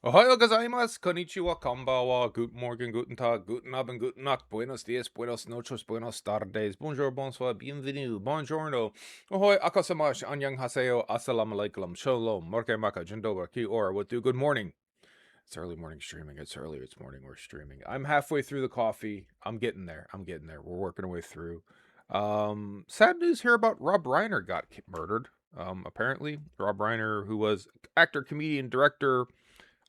Ohayo gozaimasu, konnichiwa, konbanwa, guten Morgen, guten Tag, guten Abend, guten Nacht, buenos dias, buenos noches, buenos tardes, bonjour, bonsoir, bienvenue, buongiorno, ahoy, akasamash, annyeong haseyo, assalamu alaikum, shalom, morke maka, jindoba, ki or, what do, good morning. It's early morning streaming, it's early, it's morning, we're streaming. I'm halfway through the coffee, I'm getting there, we're working our way through. Sad news here about Rob Reiner got murdered. Apparently, Rob Reiner, who was actor, comedian, director,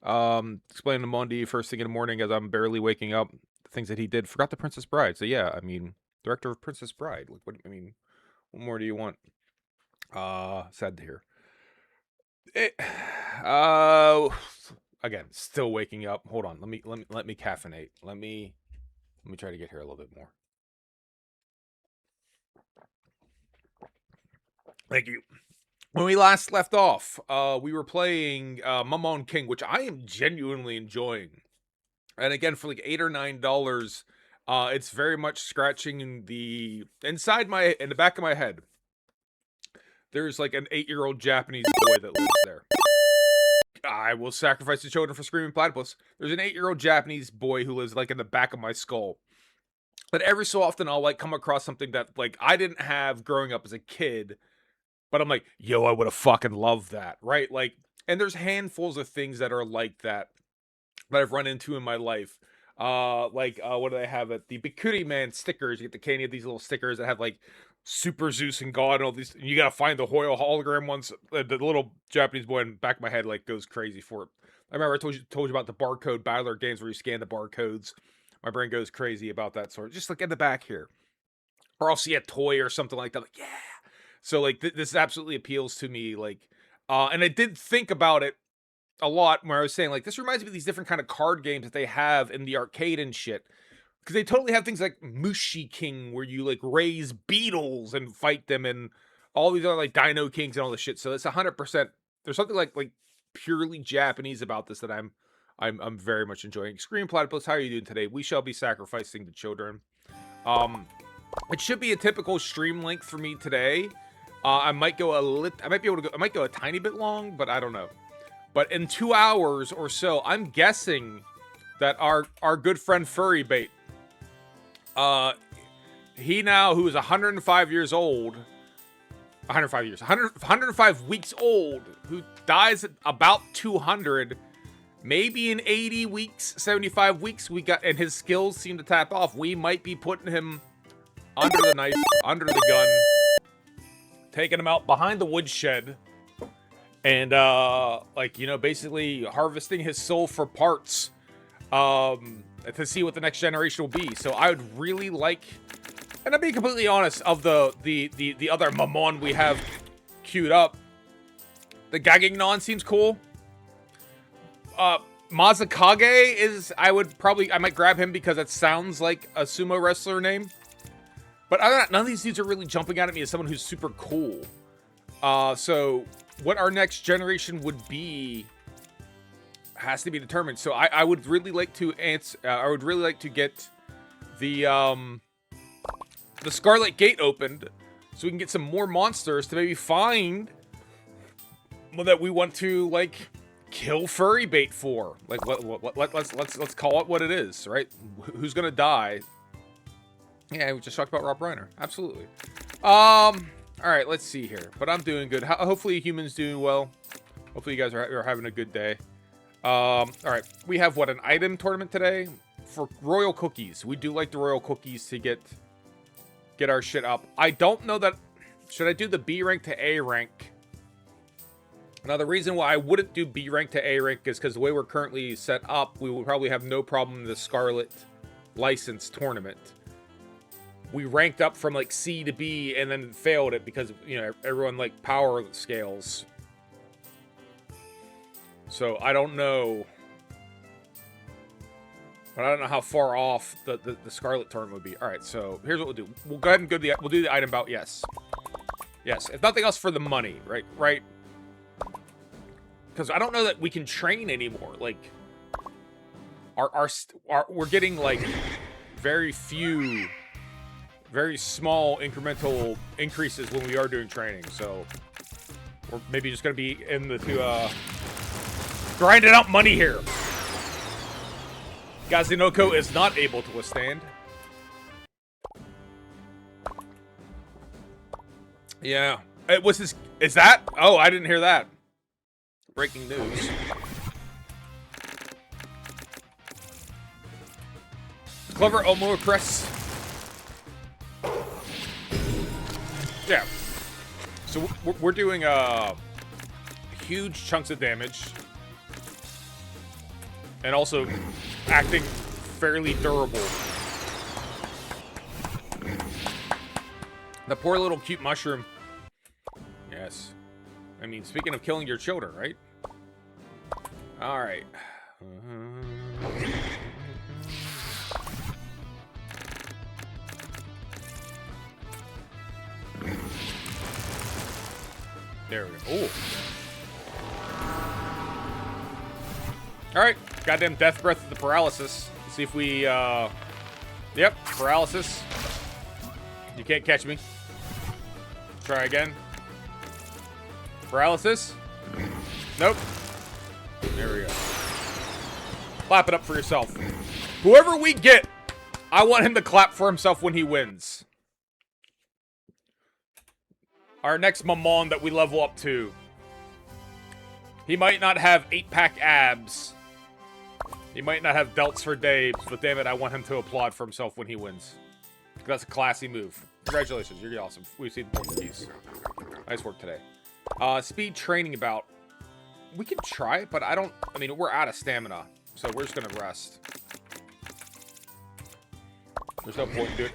explaining to Mondi first thing in the morning as I'm barely waking up, the things that he did. Forgot the Princess Bride. So yeah, I mean, director of Princess Bride. Like, what I mean, what more do you want? Sad to hear. It, uh, again, still waking up. Hold on. Let me caffeinate. Let me try to get here a little bit more. Thank you. When we last left off, we were playing Mamon King, which I am genuinely enjoying. And again, for like $8 or $9, it's very much scratching in the back of my head. There's like an 8-year-old Japanese boy that lives there. I will sacrifice the children for screaming platypus. There's an 8-year-old Japanese boy who lives like in the back of my skull. But every so often I'll like come across something that like I didn't have growing up as a kid, but I'm like, yo, I would have fucking loved that, right? Like, and there's handfuls of things that are like that I've run into in my life. What do they have at the Bikuri Man stickers? You get the candy of these little stickers that have like Super Zeus and God and all these. You gotta find the Hoyle hologram ones. The little Japanese boy in the back of my head like goes crazy for it. I remember I told you about the barcode battler games where you scan the barcodes. My brain goes crazy about that sort. Just like in the back here, or I'll see a toy or something like that. Like, yeah. So like this absolutely appeals to me. Like, and I did think about it a lot where I was saying like this reminds me of these different kind of card games that they have in the arcade and shit, because they totally have things like Mushi King where you like raise beetles and fight them, and all these other like Dino Kings and all this shit. So it's 100%. There's something like purely Japanese about this that I'm very much enjoying. Scream Platypus, how are you doing today? We shall be sacrificing the children. It should be a typical stream length for me today. I might go I might be able to go. I might go a tiny bit long, but I don't know. But in 2 hours or so, I'm guessing that our good friend Furry Bait, he now, who is 105 years old, 105 weeks old, who dies at about 200, maybe in 80 weeks, 75 weeks, and his skills seem to tap off. We might be putting him under the knife, under the gun, taking him out behind the woodshed, and basically harvesting his soul for parts to see what the next generation will be. So I would really like, and I'm being completely honest, of the other Mamon we have queued up, the Gagignon seems cool. Mazakage is, I might grab him because it sounds like a sumo wrestler name. But other than that, none of these dudes are really jumping out at me as someone who's super cool. So what our next generation would be has to be determined. So I would really like to get the Scarlet Gate opened so we can get some more monsters to maybe find one that we want to like kill Furry Bait for. Like let's call it what it is, right? Who's gonna die? Yeah, we just talked about Rob Reiner. Absolutely. All right, let's see here. But I'm doing good. Hopefully humans doing well. Hopefully you guys are having a good day. All right, we have an item tournament today for royal cookies. We do like the royal cookies to get our shit up. I don't know that, should I do the B rank to A rank? Now the reason why I wouldn't do B rank to A rank is because the way we're currently set up, we will probably have no problem in the Scarlet license tournament. We ranked up from like C to B and then failed it because, everyone like power scales. So I don't know. But I don't know how far off the Scarlet tournament would be. All right, so here's what we'll do. We'll go ahead and we'll do the item bout. Yes. Yes, if nothing else for the money, right? Right? Because I don't know that we can train anymore. Like, we're getting like very few, very small incremental increases when we are doing training. So we're maybe just gonna be in the grinding out money here. Gazinoko is not able to withstand. Yeah. It was his... Is that? Oh, I didn't hear that. Breaking news. Clever Omo press. Yeah. So we're doing huge chunks of damage. And also acting fairly durable. The poor little cute mushroom. Yes. I mean, speaking of killing your children, right? Alright. There we go. Ooh. Alright. Goddamn death breath of the paralysis. Let's see if we, Yep, paralysis. You can't catch me. Try again. Paralysis. Nope. There we go. Clap it up for yourself. Whoever we get, I want him to clap for himself when he wins. Our next Mamon that we level up to. He might not have 8-pack abs. He might not have delts for days, but damn it, I want him to applaud for himself when he wins. That's a classy move. Congratulations, you're awesome. We've seen Portuguese. Nice work today. Speed training bout. We can try it, but I mean, we're out of stamina, so we're just gonna rest. There's no point in doing...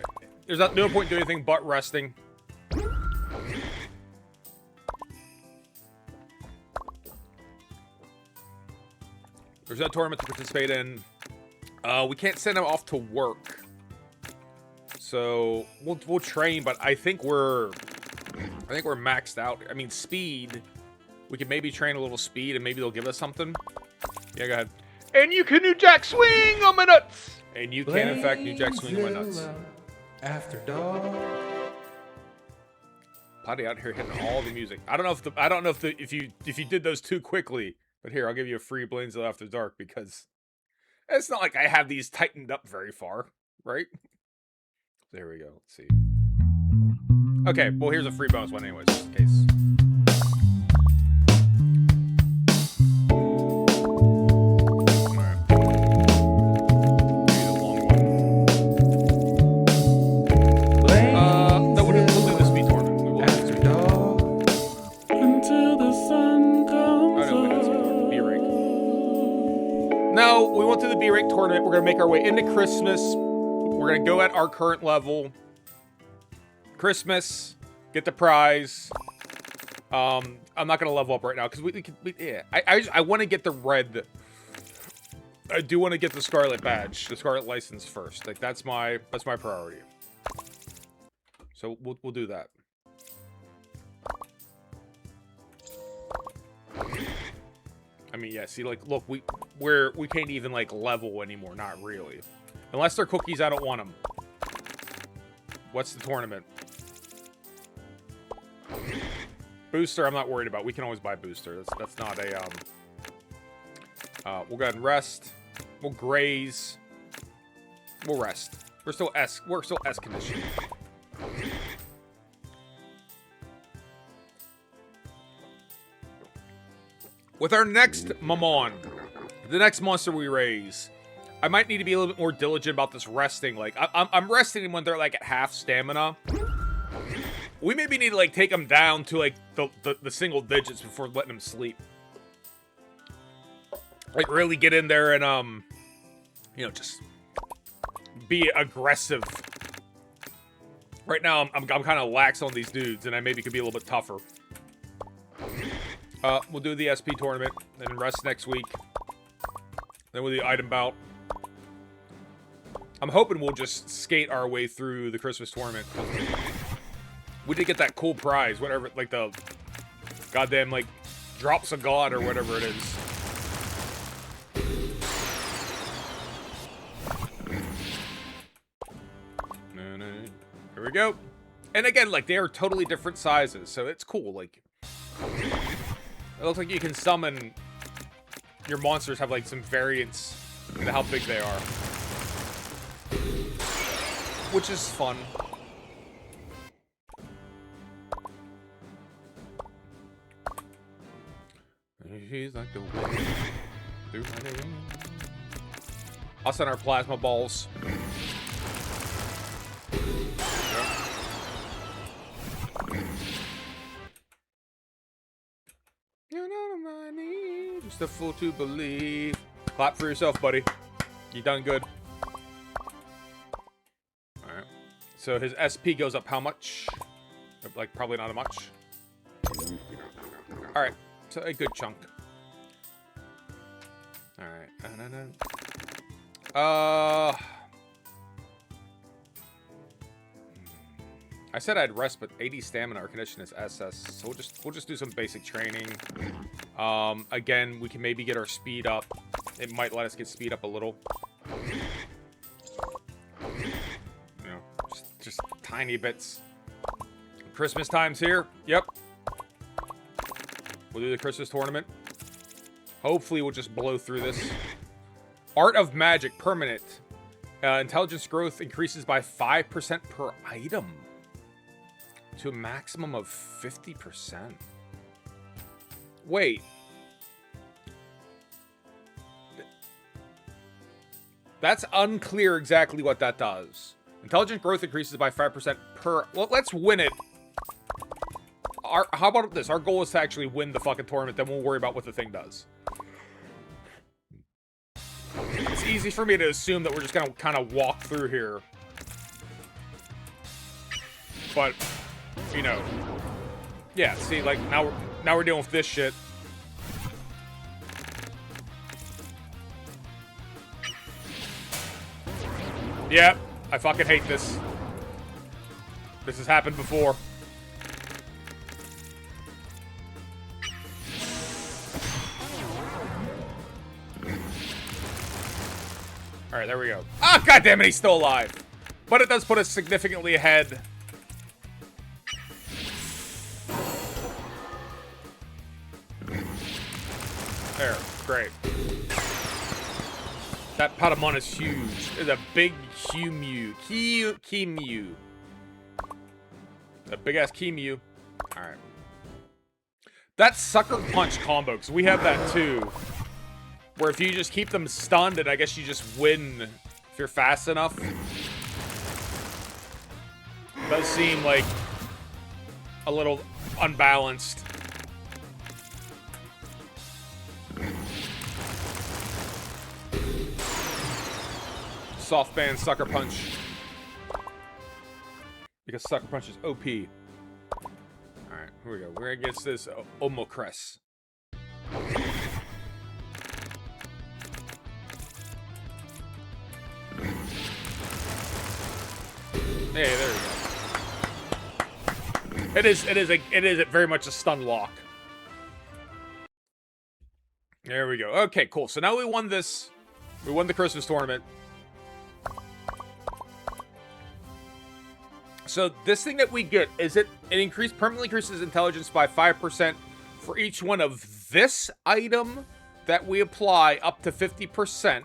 There's no point in doing anything but resting. There's no tournament to participate in. We can't send him off to work. So we'll train, but I think we're maxed out. I mean, speed. We could maybe train a little speed, and maybe they'll give us something. Yeah, go ahead. And you can New Jack swing on my nuts. And you can, in fact, New Jack swing on my nuts. After dark. Potty out here hitting all the music. I don't know if you did those too quickly. But here, I'll give you a free Blaine's After Dark because it's not like I have these tightened up very far, right? There we go. Let's see. Okay, well, here's a free bonus one anyways, just in case. Alright. Maybe the long one. No, we'll do the speed tournament. We will After dark. Until the sun comes up. No, we went to the B-Rank tournament. We're going to make our way into Christmas. We're going to go at our current level. Christmas. Get the prize. I'm not going to level up right now because yeah. I want to get the red. I do want to get the Scarlet badge, the Scarlet license first. Like that's my priority. So we'll do that. I mean, yeah, see, like, look, we can't even, like, level anymore. Not really. Unless they're cookies, I don't want them. What's the tournament? Booster, I'm not worried about. We can always buy booster. That's not a, we'll go ahead and rest. We'll graze. We'll rest. We're still S condition. With our next Mamon, the next monster we raise, I might need to be a little bit more diligent about this resting. Like, I'm resting them when they're, like, at half stamina. We maybe need to, like, take them down to, like, the single digits before letting them sleep. Like, really get in there and, you know, just be aggressive. Right now, I'm kind of lax on these dudes, and I maybe could be a little bit tougher. We'll do the SP tournament, then rest next week. Then we'll do the item bout. I'm hoping we'll just skate our way through the Christmas tournament. We did get that cool prize, whatever, like the goddamn, like, drops of God or whatever it is. Here we go. And again, like, they are totally different sizes, so it's cool, like... It looks like you can summon your monsters have like some variance into how big they are, which is fun. She's like the wind through my veins. I'll send our plasma balls. You know my need, just a fool to believe. Clap for yourself, buddy. You done good. Alright. So his SP goes up how much? Like, probably not a much. Alright. So a good chunk. Alright. I said I'd rest, but 80 stamina, our condition is SS. So we'll just do some basic training. Again, we can maybe get our speed up. It might let us get speed up a little. You know, just tiny bits. Christmas time's here. Yep. We'll do the Christmas tournament. Hopefully we'll just blow through this. Art of Magic, permanent. Intelligence growth increases by 5% per item. To a maximum of 50%. Wait. That's unclear exactly what that does. Intelligence growth increases by 5% per... Well, let's win it. How about this? Our goal is to actually win the fucking tournament, then we'll worry about what the thing does. It's easy for me to assume that we're just gonna kind of walk through here. But, you know. Yeah, see, like, now we're dealing with this shit. Yep, I fucking hate this. This has happened before. Alright, there we go. Ah, goddammit, he's still alive. But it does put us significantly ahead. There, great. That Patamon is huge. It's a big Keymew. A big ass Keymew. Alright. That sucker punch combo, because we have that too. Where if you just keep them stunned, and I guess you just win if you're fast enough. Does seem like a little unbalanced. Soft band sucker punch. Because sucker punch is OP. Alright, here we go. We're against this Omocress. Hey, there we go. It is very much a stun lock. There we go. Okay, cool. So now we won this. We won the Christmas tournament. So this thing that we get, it permanently increases intelligence by 5% for each one of this item that we apply up to 50%?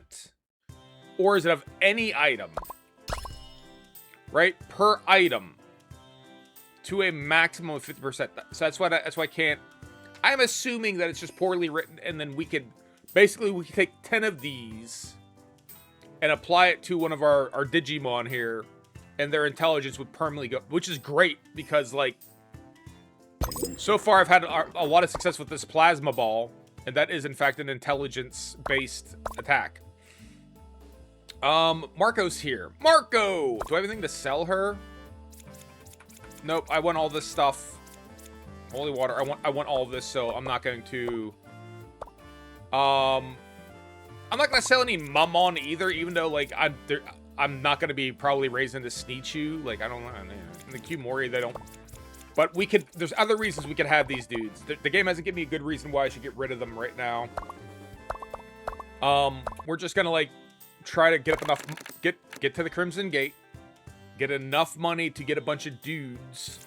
Or is it of any item? Right? Per item. To a maximum of 50%. So that's why I can't... I'm assuming that it's just poorly written, and then we could... Basically, we could take 10 of these and apply it to one of our Digimon here, and their intelligence would permanently go... Which is great, because, like... So far, I've had a lot of success with this Plasma Ball, and that is, in fact, an intelligence-based attack. Marco's here. Marco! Do I have anything to sell her? Nope, I want all this stuff. Holy water, I want all of this, so I'm not going to... I'm not gonna sell any Mamon either, even though, like, I'm not gonna be probably raising the Sneechu. Like, I don't know. In the Qmori, they don't... But we could... There's other reasons we could have these dudes. The game hasn't given me a good reason why I should get rid of them right now. We're just gonna, like... Try to get up enough, get to the Crimson Gate, get enough money to get a bunch of dudes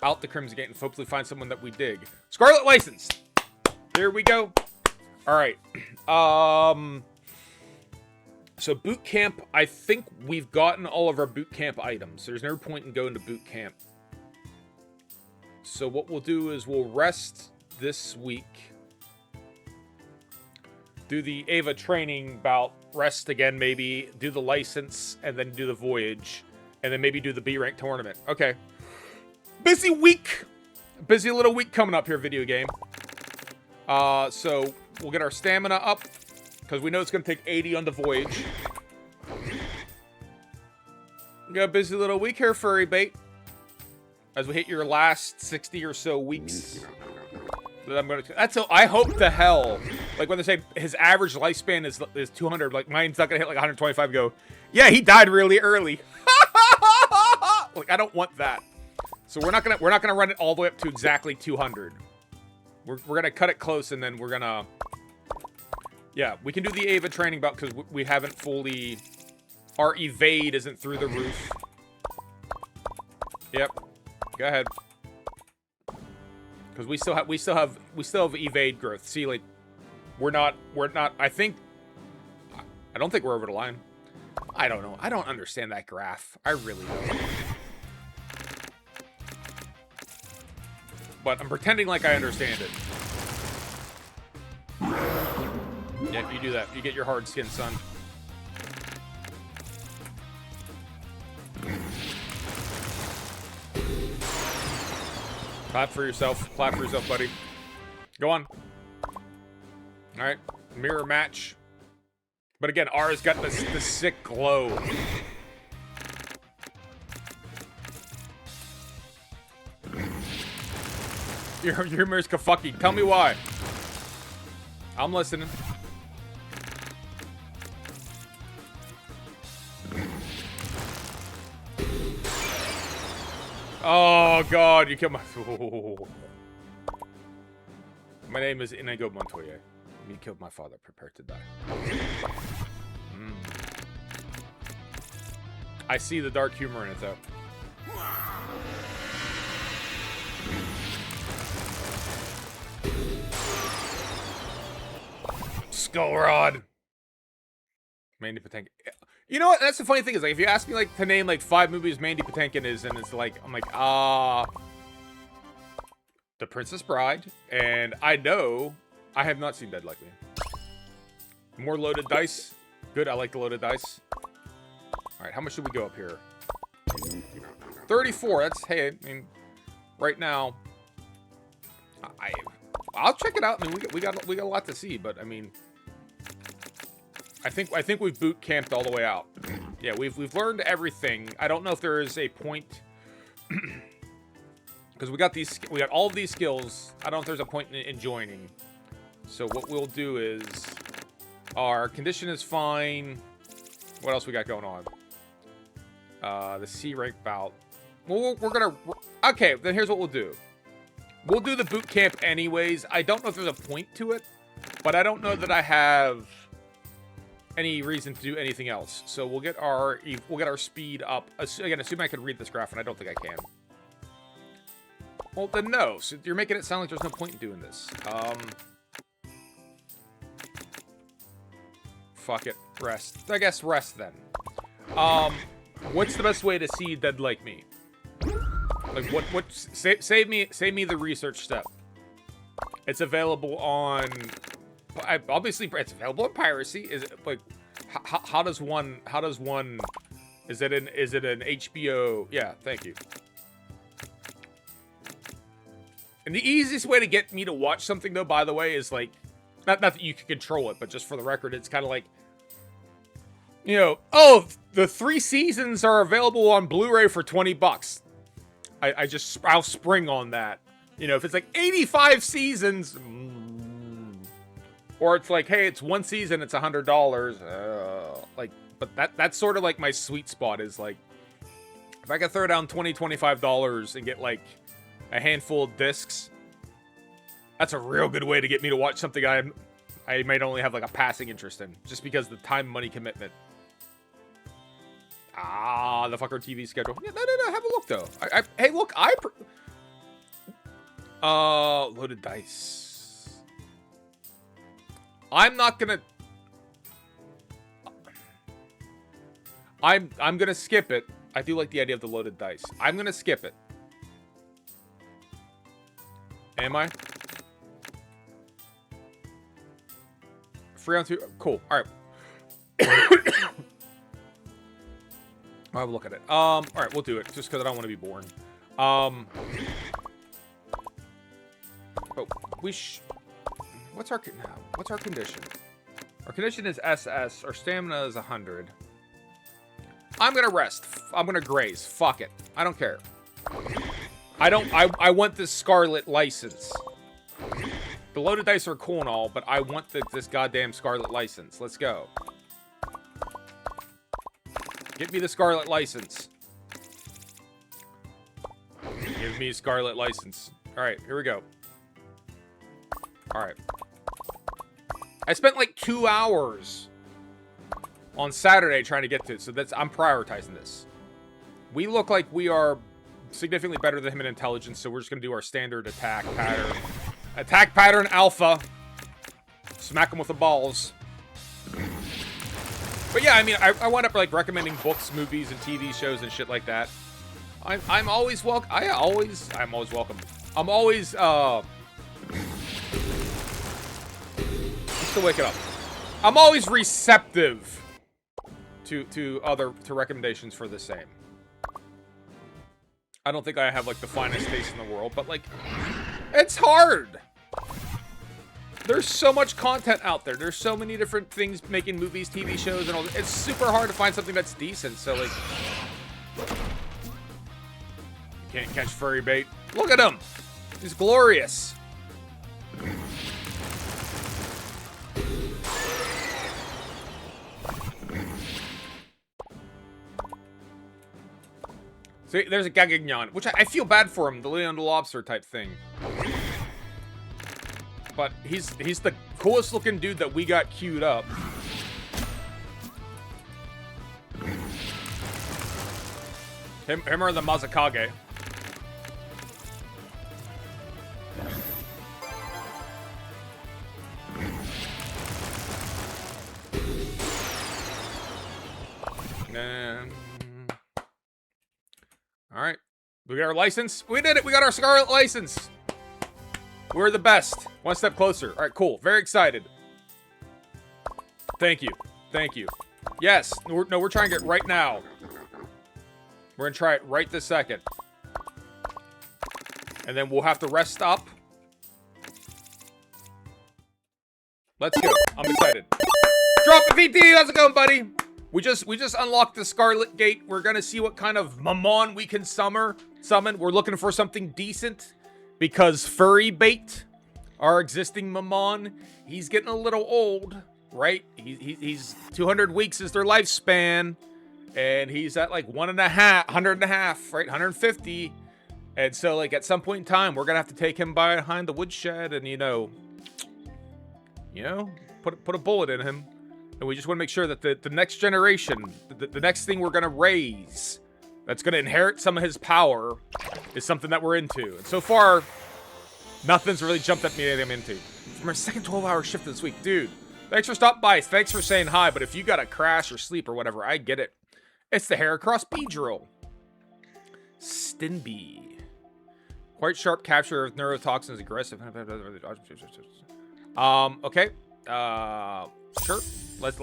out the Crimson Gate, and hopefully find someone that we dig. Scarlet License! Here we go. All right. So boot camp, I think we've gotten all of our boot camp items. There's no point in going to boot camp. So what we'll do is we'll rest this week. Do the Ava training bout, rest again maybe, do the license, and then do the voyage. And then maybe do the B rank tournament. Okay. Busy week! Busy little week coming up here, video game. So we'll get our stamina up, because we know it's going to take 80 on the voyage. We got a busy little week here, furry bait. As we hit your last 60 or so weeks. I hope to hell. Like when they say his average lifespan is 200, like mine's not gonna hit like 125 and go, yeah, he died really early. Like I don't want that. So we're not gonna run it all the way up to exactly 200. We're gonna cut it close and then we're gonna, yeah, we can do the Ava training bout because we haven't fully, our evade isn't through the roof. Yep. Go ahead. Because we still have evade growth. See, like, we're not, I don't think we're over the line. I don't know. I don't understand that graph. I really don't. But I'm pretending like I understand it. Yeah, you do that. You get your hard skin, son. Clap for yourself. Clap for yourself, buddy. Go on. Alright. Mirror match. But again, R's got this sick glow. Your mirror's kafucky. Tell me why. I'm listening. Oh god, you killed my. Oh. My name is Inigo Montoya. You killed my father. Prepare to die. I see the dark humor in it, though. Skull Rod. Mandy Patinkin. You know what? That's the funny thing is, like, if you ask me, like, to name, like, 5 movies Mandy Patinkin is, and it's like, I'm like, The Princess Bride, and I know I have not seen Dead Like Me. More loaded dice. Good, I like the loaded dice. Alright, how much should we go up here? 34, that's, hey, I mean, right now, I'll check it out. I mean, we got a lot to see, but, I mean, I think we've boot camped all the way out. Yeah, we've learned everything. I don't know if there is a point because we got all of these skills. I don't know if there's a point in joining. So what we'll do is our condition is fine. What else we got going on? The C rank bout. Well, we're gonna. Okay, then here's what we'll do. We'll do the boot camp anyways. I don't know if there's a point to it, but I don't know that I have any reason to do anything else. So we'll get our speed up. Again, assuming I can read this graph, and I don't think I can. Well, then no. So you're making it sound like there's no point in doing this. Fuck it. Rest. I guess rest then. What's the best way to see Dead Like Me? Like save me the research step. It's available on. Obviously, it's available on piracy. Is it like how does one? Is it an HBO? Yeah, thank you. And the easiest way to get me to watch something, though, by the way, is like not that you can control it, but just for the record, it's kind of like, you know, oh, the 3 seasons are available on Blu-ray for $20. I'll spring on that. You know, if it's like 85 seasons. Or it's like, hey, it's 1 season, it's $100. Like, but that's sort of like my sweet spot is like, if I could throw down $20, $25 and get like a handful of discs, that's a real good way to get me to watch something I might only have like a passing interest in, just because the time money commitment. The fucker TV schedule. Yeah, no. Have a look though. Hey, look, loaded dice. I'm not gonna... I'm gonna skip it. I do like the idea of the loaded dice. I'm gonna skip it. Am I? Free on 2. Cool. Alright. I'll have a look at it. Alright, we'll do it. Just because I don't want to be boring. Oh, what's our condition? Our condition is SS. Our stamina is 100. I'm gonna rest. I'm gonna graze. Fuck it. I don't care. I want this Scarlet license. The loaded dice are cool and all, but I want this goddamn Scarlet license. Let's go. Get me the Scarlet license. Give me Scarlet license. Alright, here we go. Alright. I spent like 2 hours on Saturday trying to get to it, so I'm prioritizing this. We look like we are significantly better than him in intelligence, so we're just gonna do our standard attack pattern. Attack pattern alpha. Smack him with the balls. But yeah, I mean, I wound up like recommending books, movies, and TV shows and shit like that. I'm always welcome. I'm always welcome. I'm always I'm still waking up. I'm always receptive to recommendations for the same. I don't think I have like the finest taste in the world, but like, it's hard. There's so much content out there. There's so many different things making movies, TV shows, and all. It's super hard to find something that's decent. So like, you can't catch furry bait. Look at him. He's glorious. See, there's a Gagagnon, which I feel bad for him, the Leon the Lobster type thing. But he's the coolest looking dude that we got queued up. Him or the Mazakage. Alright. We got our license. We did it. We got our Scarlet license. We're the best. One step closer. Alright, cool. Very excited. Thank you. Thank you. Yes. No, we're trying it right now. We're gonna try it right this second. And then we'll have to rest up. Let's go. I'm excited. Drop a VT. How's it going, buddy? We just unlocked the Scarlet Gate. We're gonna see what kind of Mamon we can summon. We're looking for something decent because furry bait, our existing Mamon, he's getting a little old, right? He's 200 weeks is their lifespan, and he's at like 100.5, right? 150, and so like at some point in time, we're gonna have to take him behind the woodshed and you know, put a bullet in him. And we just want to make sure that the next generation, the next thing we're going to raise, that's going to inherit some of his power, is something that we're into. And so far, nothing's really jumped at me that I'm into. From our second 12-hour shift this week. Dude, thanks for stopping by. Thanks for saying hi. But if you got to crash or sleep or whatever, I get it. It's the Heracross Beedrill. Stinby. Quite sharp capture of neurotoxins, aggressive. Okay. Sure. Let's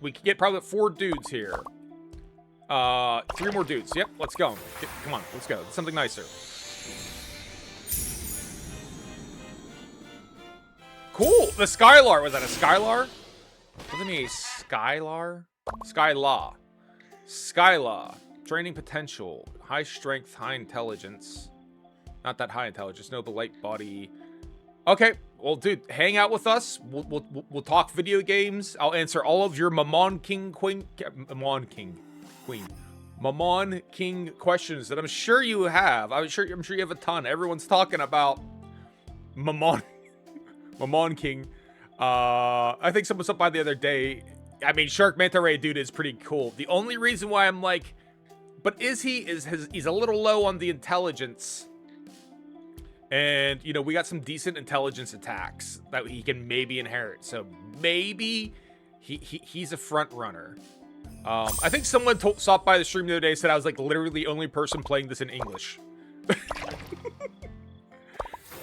we can get probably 4 dudes here. 3 more dudes. Yep, let's go. Come on, let's go. Something nicer. Cool. The Skylar. Was that a Skylar? Wasn't he a Skylar? Skyla. Skyla. Training potential. High strength, high intelligence. Not that high intelligence. No, but light body. Okay. Well, dude, hang out with us. We'll talk video games. I'll answer all of your Mamon King questions that I'm sure you have. I'm sure you have a ton. Everyone's talking about Mamon King. I think someone stopped by the other day. I mean, Shark Manta Ray dude is pretty cool. The only reason why I'm like, but he's a little low on the intelligence. And, you know, we got some decent intelligence attacks that he can maybe inherit. So maybe he's a front runner. I think someone stopped by the stream the other day and said I was like literally the only person playing this in English.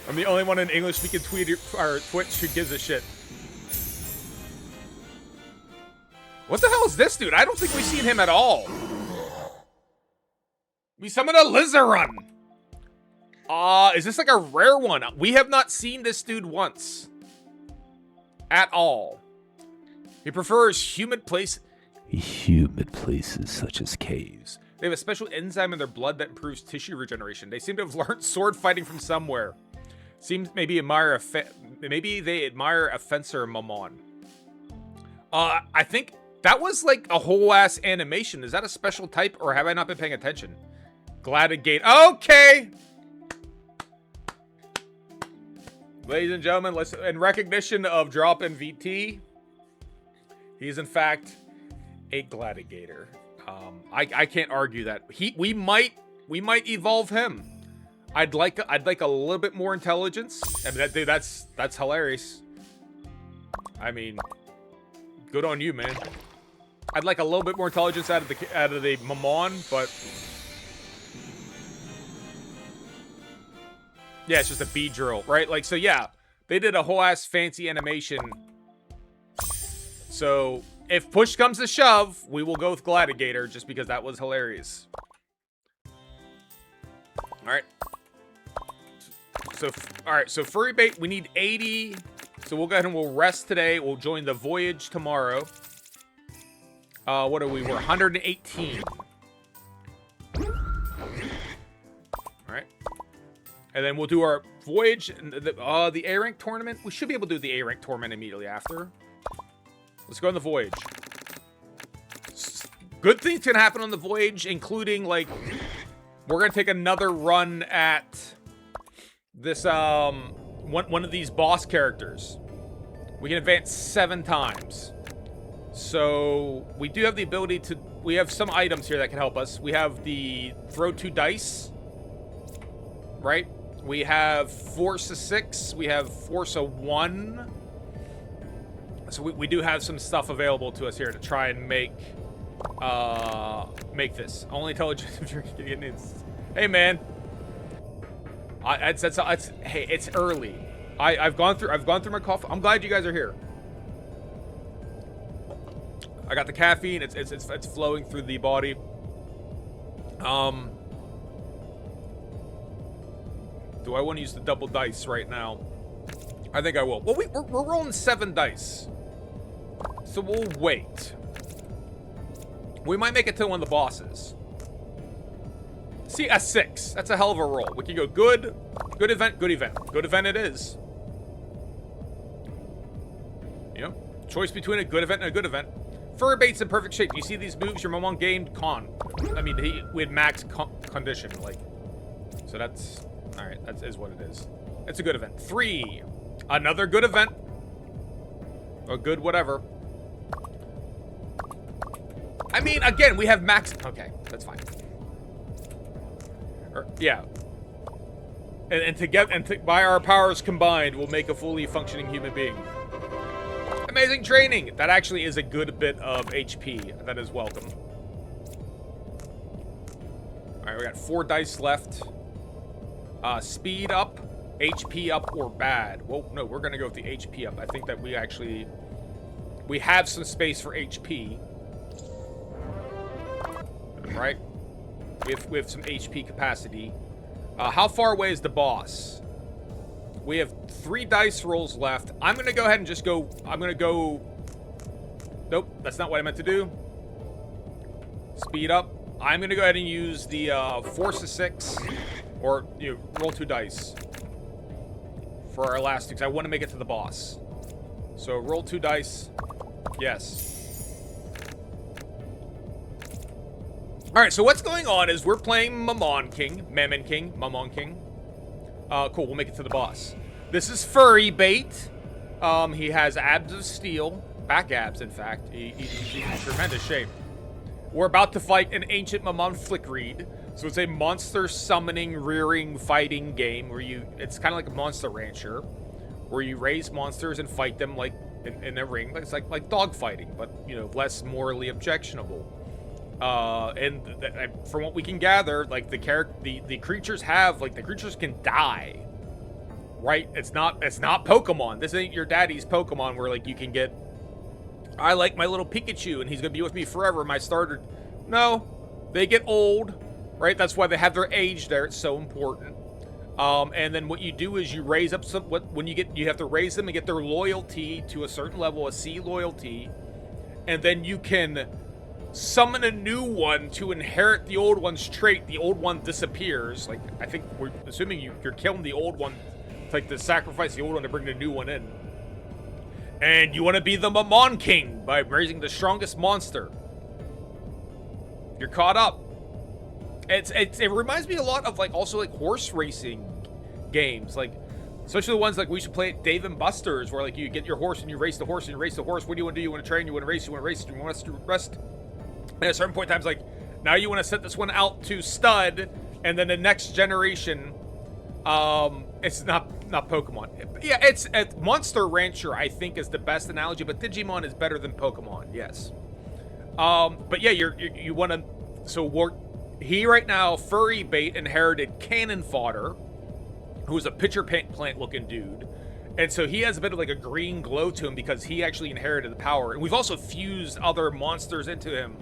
I'm the only one in English speaking Twitch who gives a shit. What the hell is this dude? I don't think we've seen him at all. We summoned a Lizarun. Is this like a rare one? We have not seen this dude once. At all. He prefers humid places such as caves. They have a special enzyme in their blood that improves tissue regeneration. They seem to have learned sword fighting from somewhere. Seems maybe they admire a fencer, Mamon. I think that was like a whole ass animation. Is that a special type, or have I not been paying attention? Gladigate. Okay. Ladies and gentlemen, listen, in recognition of drop in VT, he's in fact a Gladigator. I can't argue that. We might evolve him. I'd like a little bit more intelligence. I mean, that's hilarious. I mean, good on you, man. I'd like a little bit more intelligence out of the Mamon, but yeah, it's just a bead drill, right? Like, so yeah, they did a whole ass fancy animation. So if push comes to shove, we will go with Gladigator just because that was hilarious. All right. So, all right, so furry bait, we need 80. So we'll go ahead and we'll rest today. We'll join the voyage tomorrow. What are we? We're 118. All right. And then we'll do our voyage and the A rank tournament. We should be able to do the A rank tournament immediately after. Let's go on the voyage. Good things can happen on the voyage, including like we're gonna take another run at this one of these boss characters. We can advance 7 times. So we do have the ability to. We have some items here that can help us. We have the throw 2 dice. Right? We have force of 6. We have force of 1. So we do have some stuff available to us here to try and make this. Only intelligence if you're getting it. Hey man. Hey, it's early. I've gone through my coffee. I'm glad you guys are here. I got the caffeine. It's flowing through the body. Do I want to use the double dice right now? I think I will. Well, we're rolling 7 dice. So we'll wait. We might make it to one of the bosses. See, a 6. That's a hell of a roll. We can go good event, good event. Good event it is. You know, choice between a good event and a good event. Fur bait's in perfect shape. You see these moves your Mamon gained I mean, we had max condition, like. So that's, all right, that is what it is. It's a good event. 3. Another good event. Or good whatever. I mean, again, we have max, okay, that's fine. Yeah. And by our powers combined, we'll make a fully functioning human being. Amazing training. That actually is a good bit of HP. That is welcome. All right, we got 4 dice left. Speed up, HP up, or bad. Well, no, we're gonna go with the HP up. I think that we have some space for HP. Right? We have some HP capacity. How far away is the boss? We have 3 dice rolls left. I'm gonna go ahead and just go. Nope, that's not what I meant to do. Speed up. I'm gonna go ahead and use the force of 6, or roll 2 dice for our last 2. Because I want to make it to the boss. So roll 2 dice. Yes. All right. So what's going on is we're playing Mamon King. Cool. We'll make it to the boss. This is furry bait. He has abs of steel, back abs, in fact. He's in tremendous shape. We're about to fight an ancient Mamon Volkreid. So it's a monster summoning, rearing, fighting game where it's kind of like a Monster Rancher, where you raise monsters and fight them like in a ring. It's like dog fighting, but you know, less morally objectionable. And from what we can gather, like the creatures can die, right? It's not Pokemon. This ain't your daddy's Pokemon where like you can get, I like my little Pikachu and he's gonna be with me forever. My starter, no, they get old, right? That's why they have their age there. It's so important. And then what you do is you raise up you have to raise them and get their loyalty to a certain level, a C loyalty, and then you can summon a new one to inherit the old one's trait. The old one disappears. Like, I think we're assuming you're killing the old one, like to sacrifice the old one to bring the new one in. And you want to be the Mamon King by raising the strongest monster. You're caught up. It reminds me a lot of like horse racing games, like especially the ones like we used to play at Dave and Buster's, where like you get your horse and you race the horse and you race the horse. What do you want to do? You want to train? You want to race? You want to race? You want to rest? And at a certain point in time, it's like, now you want to set this one out to stud, and then the next generation, it's not Pokemon. Yeah, it's Monster Rancher, I think, is the best analogy, but Digimon is better than Pokemon, yes. But yeah, you want to, so he right now, Furry Bait inherited Cannon Fodder, who's a pitcher plant looking dude. And so he has a bit of like a green glow to him because he actually inherited the power. And we've also fused other monsters into him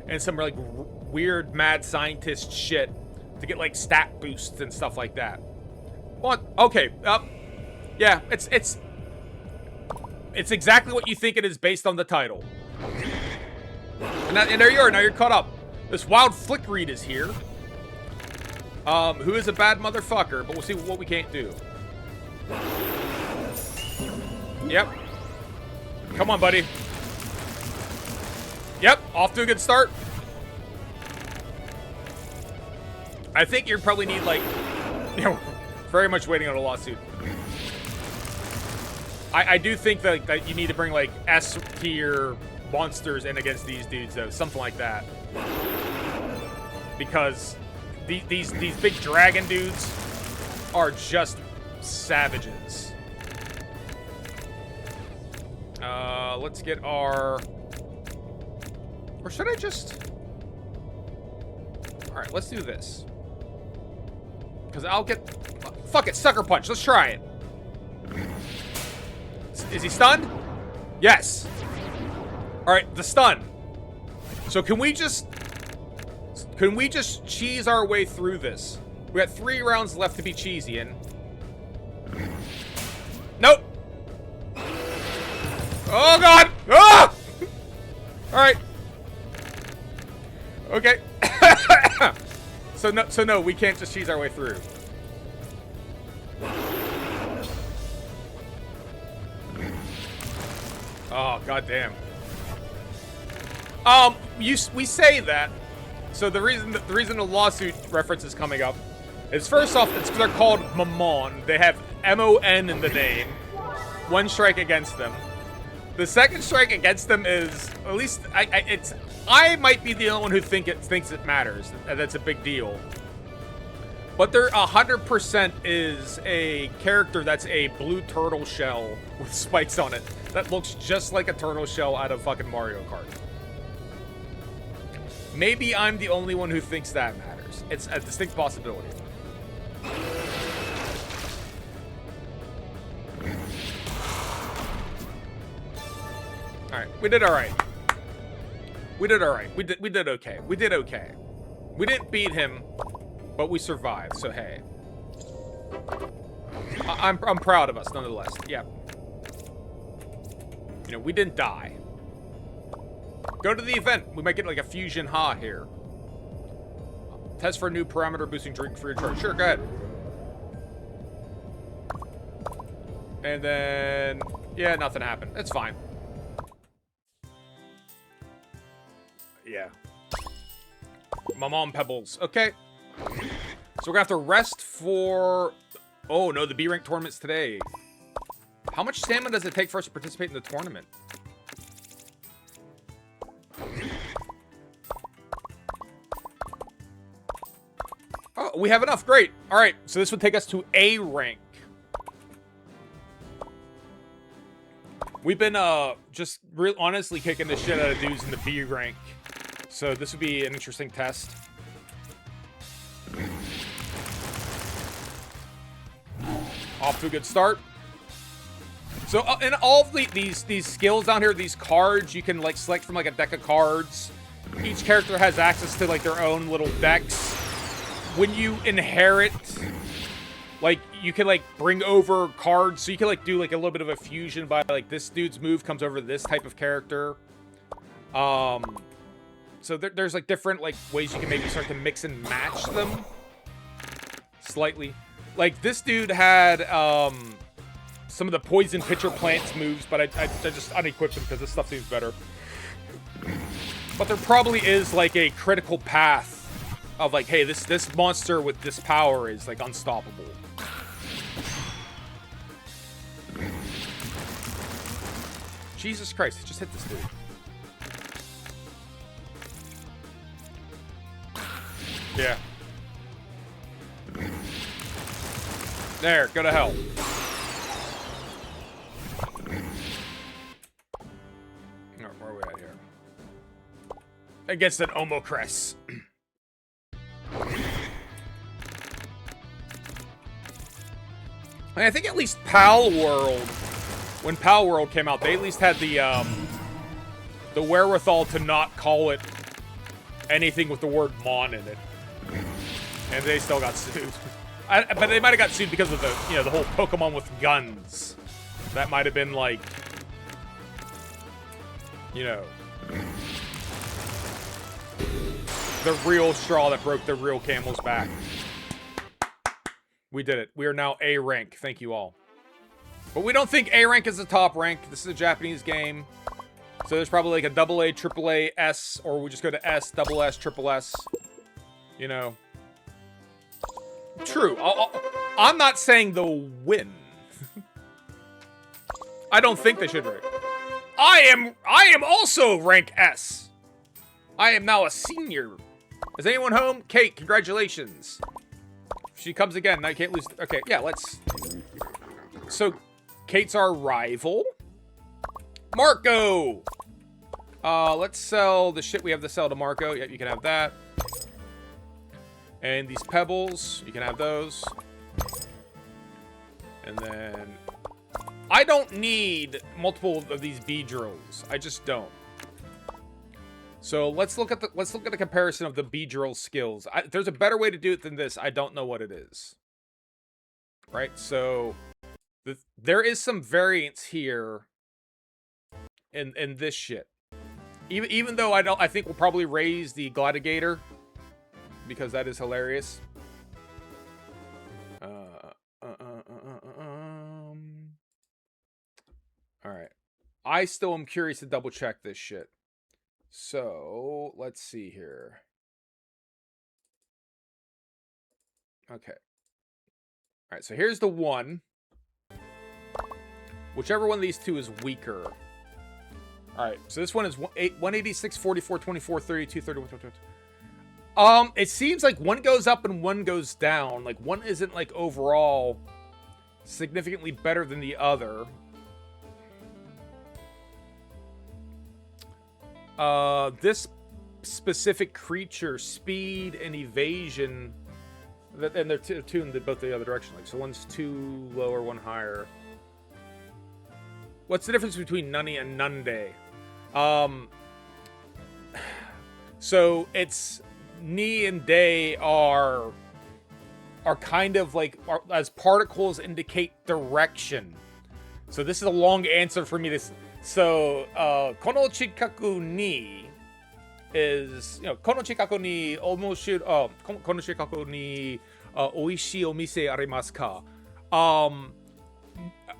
and some like weird mad scientist shit to get like stat boosts and stuff like that. What? Okay. Yeah, it's exactly what you think it is based on the title. And there you are. Now you're caught up. This wild Flickreid is here. Who is a bad motherfucker, but we'll see what we can't do. Yep. Come on, buddy. Yep, off to a good start. I think you probably need, like, you know, very much waiting on a lawsuit. I do think that you need to bring, like, S-tier monsters in against these dudes, though. Something like that. Because these big dragon dudes are just savages. Let's get our... Or should I just... Alright, let's do this. Because I'll get... Fuck it, Sucker Punch. Let's try it. Is he stunned? Yes. Alright, the stun. So can we just cheese our way through this? We got 3 rounds left to be cheesy in. Nope. Oh god! Ah! Alright. Okay. So no, we can't just cheese our way through. Oh goddamn. We say that. So the reason the lawsuit reference is coming up is, first off, it's because they're called Mamon. They have M-O-N in the name. 1 strike against them. The second strike against them is, at least I might be the only one who thinks it matters. That's a big deal. But there 100% is a character that's a blue turtle shell with spikes on it that looks just like a turtle shell out of fucking Mario Kart. Maybe I'm the only one who thinks that matters. It's a distinct possibility. Alright, we did alright. We did alright. We did okay. We did okay. We didn't beat him, but we survived, so hey. I'm proud of us, nonetheless. Yeah. You know, we didn't die. Go to the event. We might get like a fusion ha here. Test for a new parameter boosting drink for your charge. Sure, go ahead. And then, yeah, nothing happened. It's fine. Yeah. Mamon Pebbles. Okay. So we're gonna have to rest for... Oh, no, the B-rank tournament's today. How much stamina does it take for us to participate in the tournament? Oh, we have enough. Great. All right. So this would take us to A rank. We've been just real honestly kicking the shit out of dudes in the B rank. So this would be an interesting test. Off to a good start. So in all of these skills down here, these cards, you can like select from like a deck of cards. Each character has access to like their own little decks. When you inherit, like you can like bring over cards, so you can like do like a little bit of a fusion by like this dude's move comes over this type of character. So there's like different like ways you can maybe start to mix and match them slightly. Like this dude had some of the poison pitcher plants moves, but I just unequipped him because this stuff seems better. But there probably is like a critical path of like, hey, this monster with this power is like unstoppable. Jesus Christ, it just hit this dude. Yeah. There, go to hell. Where are we at here? Against an Omocress. I think at least Pal World, when Pal World came out, they at least had the wherewithal to not call it anything with the word Mon in it. And they still got sued. But they might have got sued because of the, you know, the whole Pokemon with guns. That might have been like, you know, the real straw that broke the real camel's back. We did it. We are now A rank. Thank you all. But we don't think A rank is the top rank. This is a Japanese game. So there's probably like a AA, AAA, S, or we just go to S, double S, triple S. You know. True. I'm not saying they'll win. I don't think they should rank. I am also rank S. I am now a senior. Is anyone home? Kate, congratulations. If she comes again, I can't lose. Okay, yeah, let's. So, Kate's our rival. Marco! Let's sell the shit we have to sell to Marco. Yep, you can have that. And these pebbles, you can have those. And then... I don't need multiple of these bee drills. I just don't. So let's look at the comparison of the bee drill skills. There's a better way to do it than this. I don't know what it is. Right? So there is some variance here in this shit. Even though I think we'll probably raise the Gladiator because that is hilarious. All right. I still am curious to double check this shit. So, let's see here. Okay. All right, so here's the one. Whichever one of these two is weaker. All right, so this one is 186, 44, 24, 32, 31, 22. It seems like one goes up and one goes down. Like, one isn't, like, overall significantly better than the other. This specific creature, speed and evasion, and they're tuned in both the other direction. Like, so one's 2 lower, 1 higher. What's the difference between Nunny and Nunde? So it's Ni and Day are kind of like as particles indicate direction. So this is a long answer for me to. So, kono chikaku ni is, you know, kono chikaku ni omoshiro, kono chikaku ni oishii omise arimasu ka?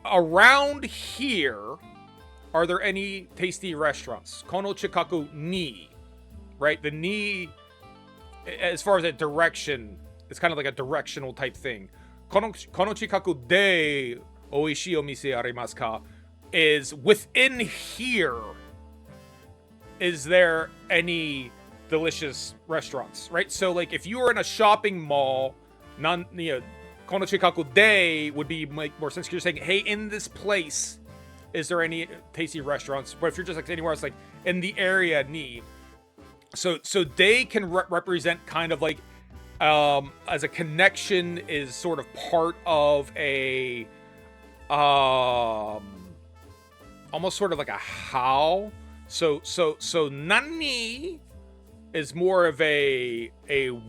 Around here, are there any tasty restaurants? Kono chikaku ni, right? The ni, as far as a direction, it's kind of like a directional type thing. Kono chikaku de oishii omise arimasu ka? Is within here, is there any delicious restaurants, right? So like if you were in a shopping mall kono chikaku de would be make more sense. You're saying, hey, in this place, is there any tasty restaurants? But if you're just like anywhere else, like in the area, ni. So de can represent kind of like, as a connection is sort of part of a, almost sort of like a how. So nani is more of a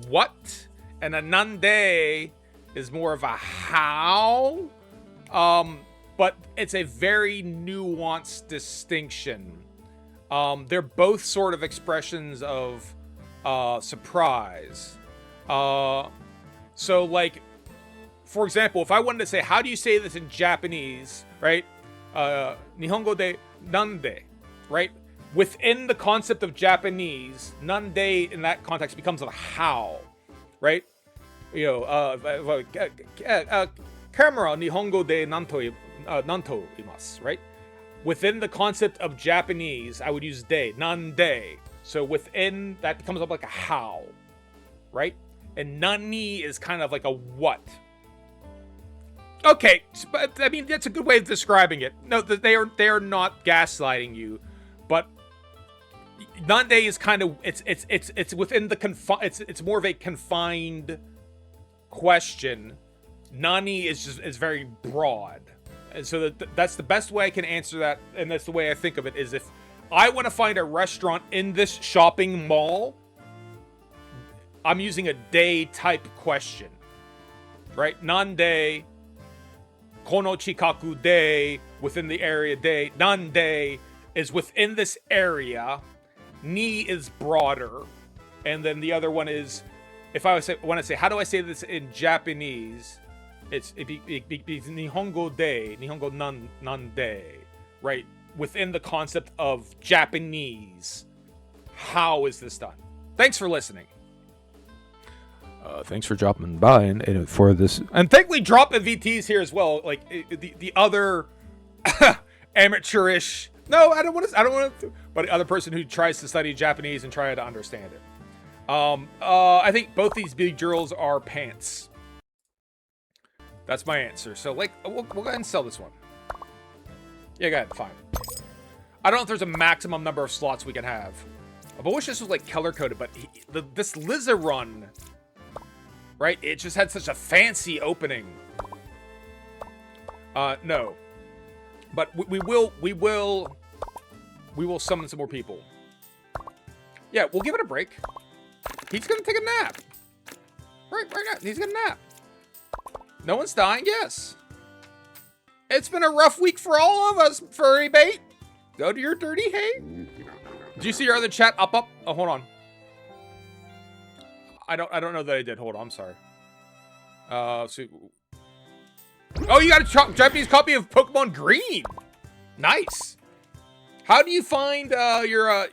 what, and a nande is more of a how. But it's a very nuanced distinction. They're both sort of expressions of surprise. So like, for example, if I wanted to say, how do you say this in Japanese, right? Nihongo de nande, right? Within the concept of Japanese, nande in that context becomes a how, right? Camera nihongo de nanto imasu, right? Within the concept of Japanese, I would use de, nande. So within that becomes up like a how, right? And nani is kind of like a what. Okay, but I mean that's a good way of describing it. No, they are not gaslighting you, but nande is kind of it's within the it's more of a confined question. Nani is very broad, and so that's the best way I can answer that, and that's the way I think of it. Is if I want to find a restaurant in this shopping mall, I'm using a day type question, right? Nande kono chikaku de, within the area de. Nande is within this area. Ni is broader, and then the other one is, if I want to say, how do I say this in Japanese? It's nihongo de, nihongo nande, right? Within the concept of Japanese, how is this done? Thanks for listening. Thanks for dropping by and for this, and thankfully dropping VTs here as well. Like the other amateurish. No, I don't want to. But the other person who tries to study Japanese and try to understand it. I think both these big girls are pants. That's my answer. So like, we'll go ahead and sell this one. Yeah, go ahead. Fine. I don't know if there's a maximum number of slots we can have. I wish this was like color coded, but this Lizarun, right? It just had such a fancy opening. No. But we will summon some more people. Yeah, we'll give it a break. He's gonna take a nap. Right now. He's gonna nap. No one's dying, yes. It's been a rough week for all of us, furry bait. Go to your dirty hay. Did you see your other chat up? Oh, hold on. I don't know that I did. Hold on, I'm sorry. So, oh, you got a Japanese copy of Pokemon Green. Nice. How do you find you're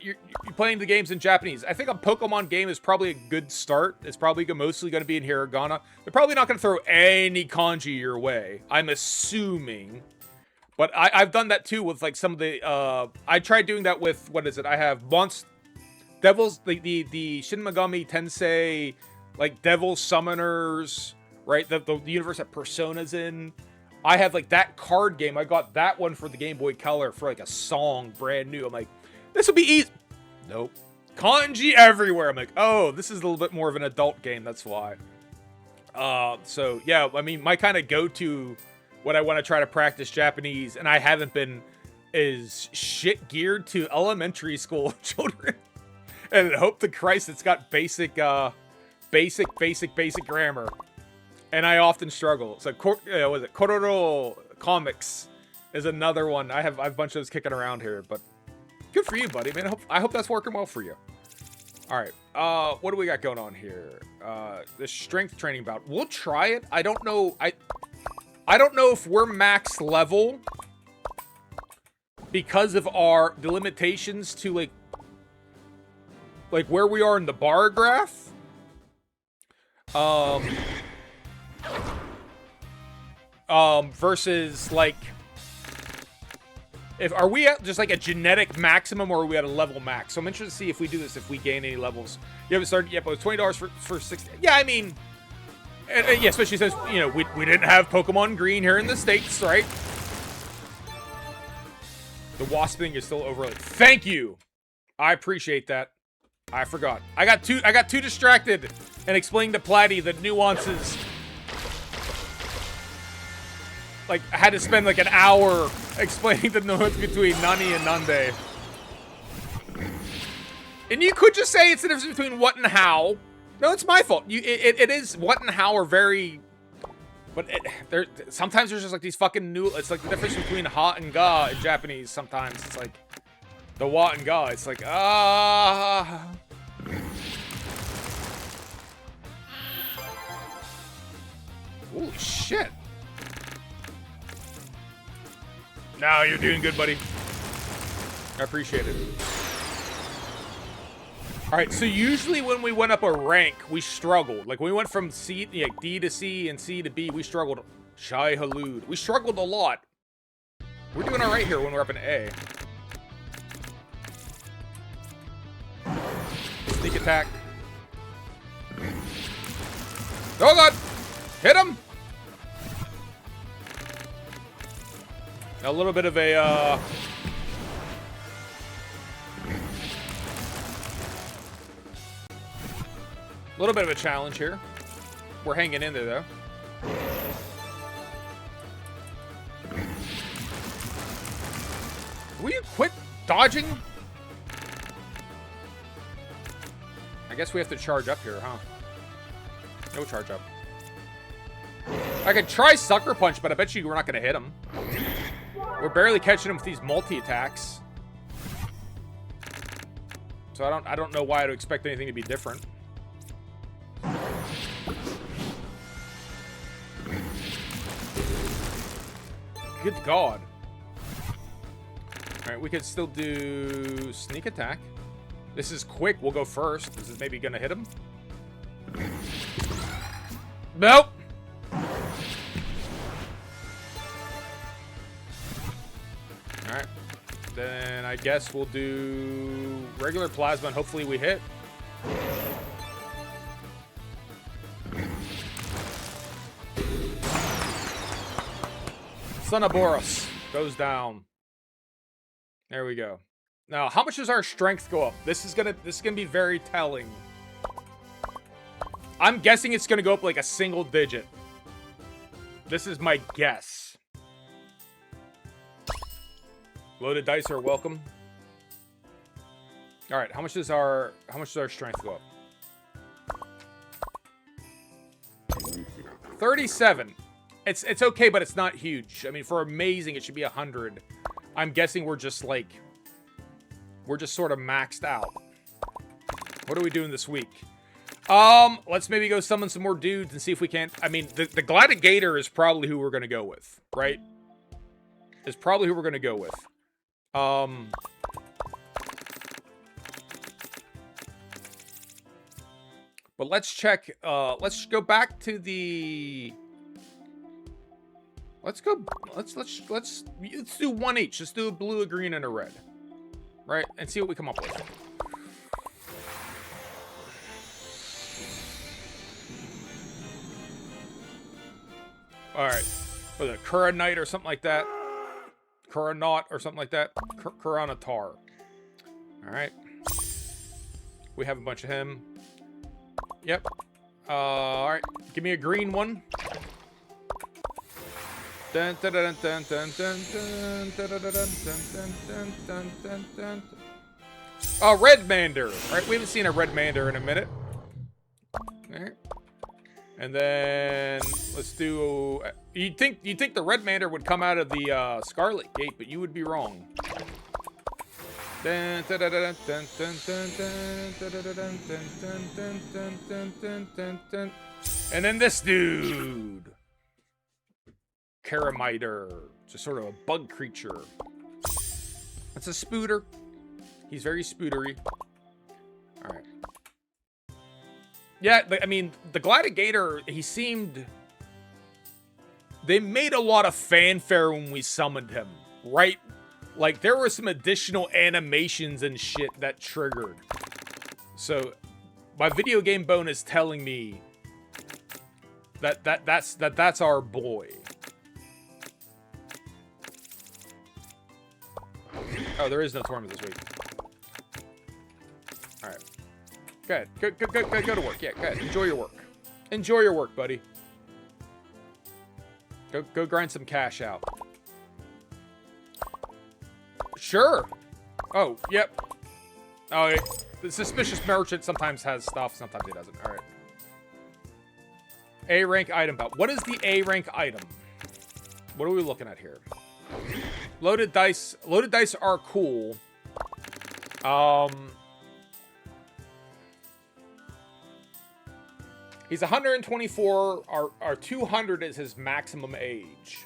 playing the games in Japanese? I think a Pokemon game is probably a good start. It's probably mostly going to be in hiragana. They're probably not going to throw any kanji your way, I'm assuming. But I've done that too with like some of the I tried doing that with, what is it? I have Devils, the Shin Megami Tensei, like Devil Summoners, right? The universe that Persona's in. I have like that card game. I got that one for the Game Boy Color for like a song, brand new. I'm like, this will be easy. Nope. Kanji everywhere. I'm like, oh, this is a little bit more of an adult game. That's why. So yeah, I mean, my kind of go-to when I want to try to practice Japanese, and I haven't been, is shit geared to elementary school children. And hope to Christ it's got basic grammar. And I often struggle. So, what is it? Kororo Comics is another one. I have a bunch of those kicking around here, but good for you, buddy. Man, I hope that's working well for you. All right. What do we got going on here? The strength training bout. We'll try it. I don't know. I don't know if we're max level because of the limitations to like where we are in the bar graph. Versus like, are we at just like a genetic maximum, or are we at a level max? So I'm interested to see if we do this, if we gain any levels. You haven't started yet, but it's $20 for 60. Yeah, I mean, And yeah, especially since, you know, we didn't have Pokemon Green here in the States, right? The wasp thing is still overlaid. Thank you. I appreciate that. I forgot. I got too distracted and explaining to Platy the nuances. Like, I had to spend like an hour explaining the nuance between Nani and Nande. And you could just say it's the difference between what and how. No, it's my fault. It is what and how are very, but sometimes there's just like these fucking new. It's like the difference between ha and ga in Japanese. Sometimes it's like the wa and ga. It's like Holy shit! No, you're doing good, buddy. I appreciate it. All right, so usually when we went up a rank, we struggled. Like, when we went from D to C and C to B, we struggled. Shai Halud. We struggled a lot. We're doing all right here when we're up in A. Sneak attack. Oh, God. Hit him. A little bit of a, little bit of a challenge here. We're hanging in there, though. Will you quit dodging? I guess we have to charge up here, huh? No charge up. I could try Sucker Punch, but I bet you we're not going to hit him. We're barely catching him with these multi-attacks. So I don't know why I'd expect anything to be different. Good God. Alright, we could still do sneak attack. This is quick. We'll go first. This is maybe going to hit him. Nope. Alright. Then I guess we'll do regular plasma and hopefully we hit. Boros goes down. There we go. Now, how much does our strength go up? This is gonna be very telling. I'm guessing it's gonna go up like a single digit. This is my guess. Loaded dice are welcome. All right, how much does our strength go up? 37. It's okay, but it's not huge. I mean, for amazing, it should be 100. I'm guessing we're just sort of maxed out. What are we doing this week? Let's maybe go summon some more dudes and see if we can't. I mean, the Gladiator is probably who we're gonna go with, right? Is probably who we're gonna go with. But let's check. Let's go back to the. Let's do one each. Let's do a blue, a green, and a red. Right? And see what we come up with. Alright. Was it Kura Knight or something like that? Kura Knot or something like that? Kuranatar. Alright. We have a bunch of him. Yep. Alright. Give me a green one. Dun, dun, dun, dun, dun, dun, dun, dun, dun, dun, dun, dun, dun, dun. Oh, Red Mander. Right, we haven't seen a Red Mander in a minute. Alright. And then let's do. You'd think the Red Mander would come out of the Scarlet Gate, but you would be wrong. Dun, dun, dun, dun, dun, dun, dun, dun, dun, dun, dun, dun, dun, dun, dun, dun. And then this dude. Karamiter. Just sort of a bug creature. That's a spooter. He's very spootery. Alright. Yeah, I mean, the Gladiator, he seemed... They made a lot of fanfare when we summoned him, right? Like, there were some additional animations and shit that triggered. So, my video game bone is telling me That's our boy. Oh, there is no tournament this week. All right. Go ahead. Go to work. Yeah, go ahead. Enjoy your work. Enjoy your work, buddy. Go grind some cash out. Sure. Oh, yep. Oh, the suspicious merchant sometimes has stuff, sometimes he doesn't. All right. A rank item belt. What is the A rank item? What are we looking at here? Loaded dice. Loaded dice are cool. He's 124. Our 200 is his maximum age.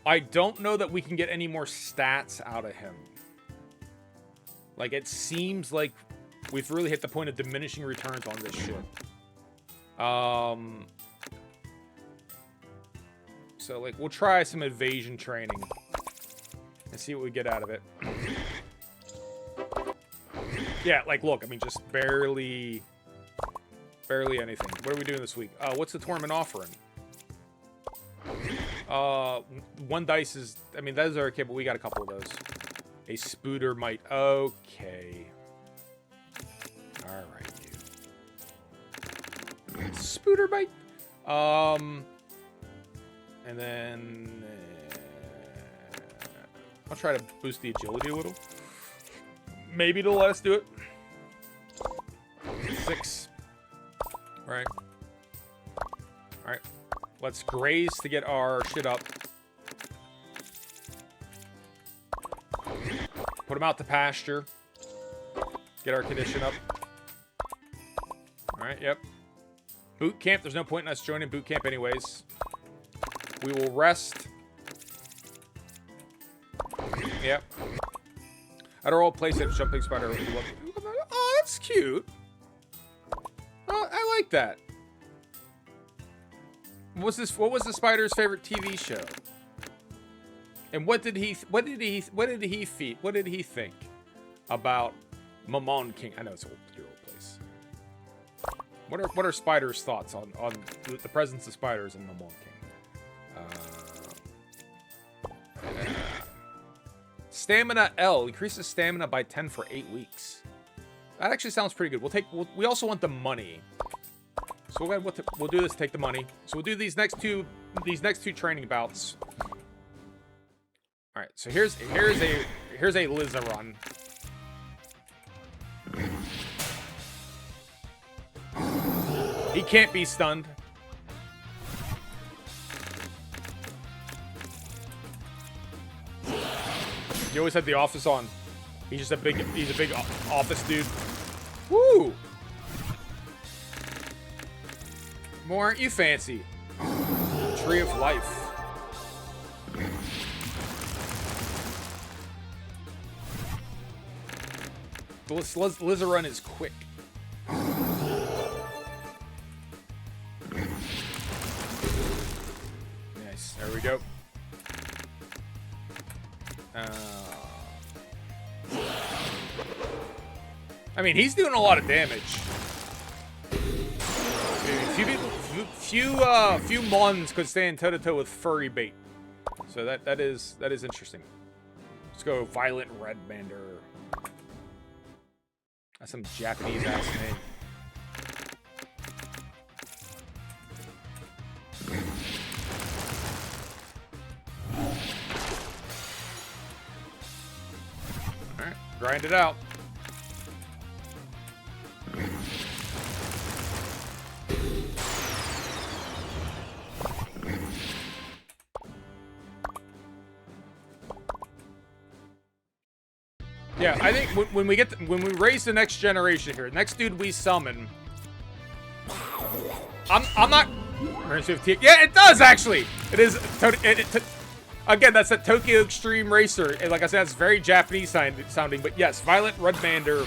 I don't know that we can get any more stats out of him. Like, it seems like we've really hit the point of diminishing returns on this shit. So, like, we'll try some evasion training and see what we get out of it. Yeah, like, look, I mean, just barely anything. What are we doing this week? What's the tournament offering? One dice is, I mean, those are okay, but we got a couple of those. A spooter might, okay. All right, dude. Spooter bite. And then I'll try to boost the agility a little. Maybe it'll let us do it. 6. All right. All right. Let's graze to get our shit up. Put him out to pasture. Get our condition up. All right, yep. Boot camp. There's no point in us joining boot camp anyways. We will rest. Yep. At our old place at Jumping Spider. Oh, that's cute. Oh, I like that. What was the spider's favorite TV show? And what did he think about Mamon King? I know it's your old place. What are Spider's thoughts on the presence of spiders in Mamon King? Stamina L increases stamina by 10 for 8 weeks. That actually sounds pretty good. We also want the money. So we'll do this. Take the money. So we'll do these next two training bouts. All right. So here's a Lizarun. He can't be stunned. You always had the office on. He's a big office dude. Woo! More, aren't you fancy? Tree of life. This Lizarun is quick. Nice. There we go. I mean, he's doing a lot of damage. Few Mons could stand toe-to-toe with furry bait. So that is interesting. Let's go Violent Redmander. That's some Japanese ass name. Alright, grind it out. Yeah, I think when we raise the next generation here, next dude we summon, I'm not. Yeah, it does actually. It is. Again, that's that Tokyo Extreme Racer, and like I said, it's very Japanese sounding. But yes, Violent Redmander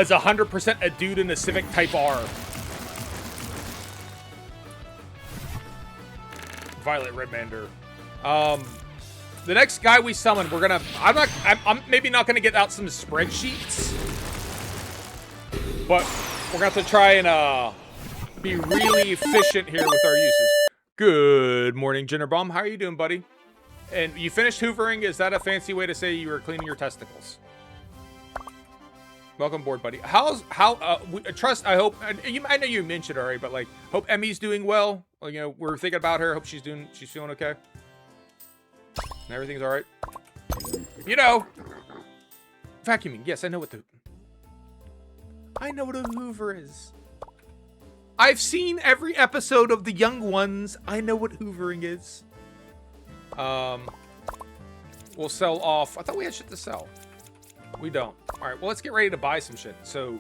is 100% a dude in a Civic Type R. Violent Redmander. The next guy we summon, I'm maybe not gonna get out some spreadsheets, but we're gonna have to try and be really efficient here with our uses. Good morning, Jinnerbomb. How are you doing, buddy? And you finished hoovering? Is that a fancy way to say you were cleaning your testicles? Welcome aboard, buddy. Trust, I hope, I know you mentioned already, but like, hope Emmy's doing well. You know, we're thinking about her. Hope she's feeling okay. And everything's all right. You know, vacuuming. Yes, I know what a Hoover is. I've seen every episode of The Young Ones. I know what hoovering is. We'll sell off. I thought we had shit to sell. We don't. All right. Well, let's get ready to buy some shit. So,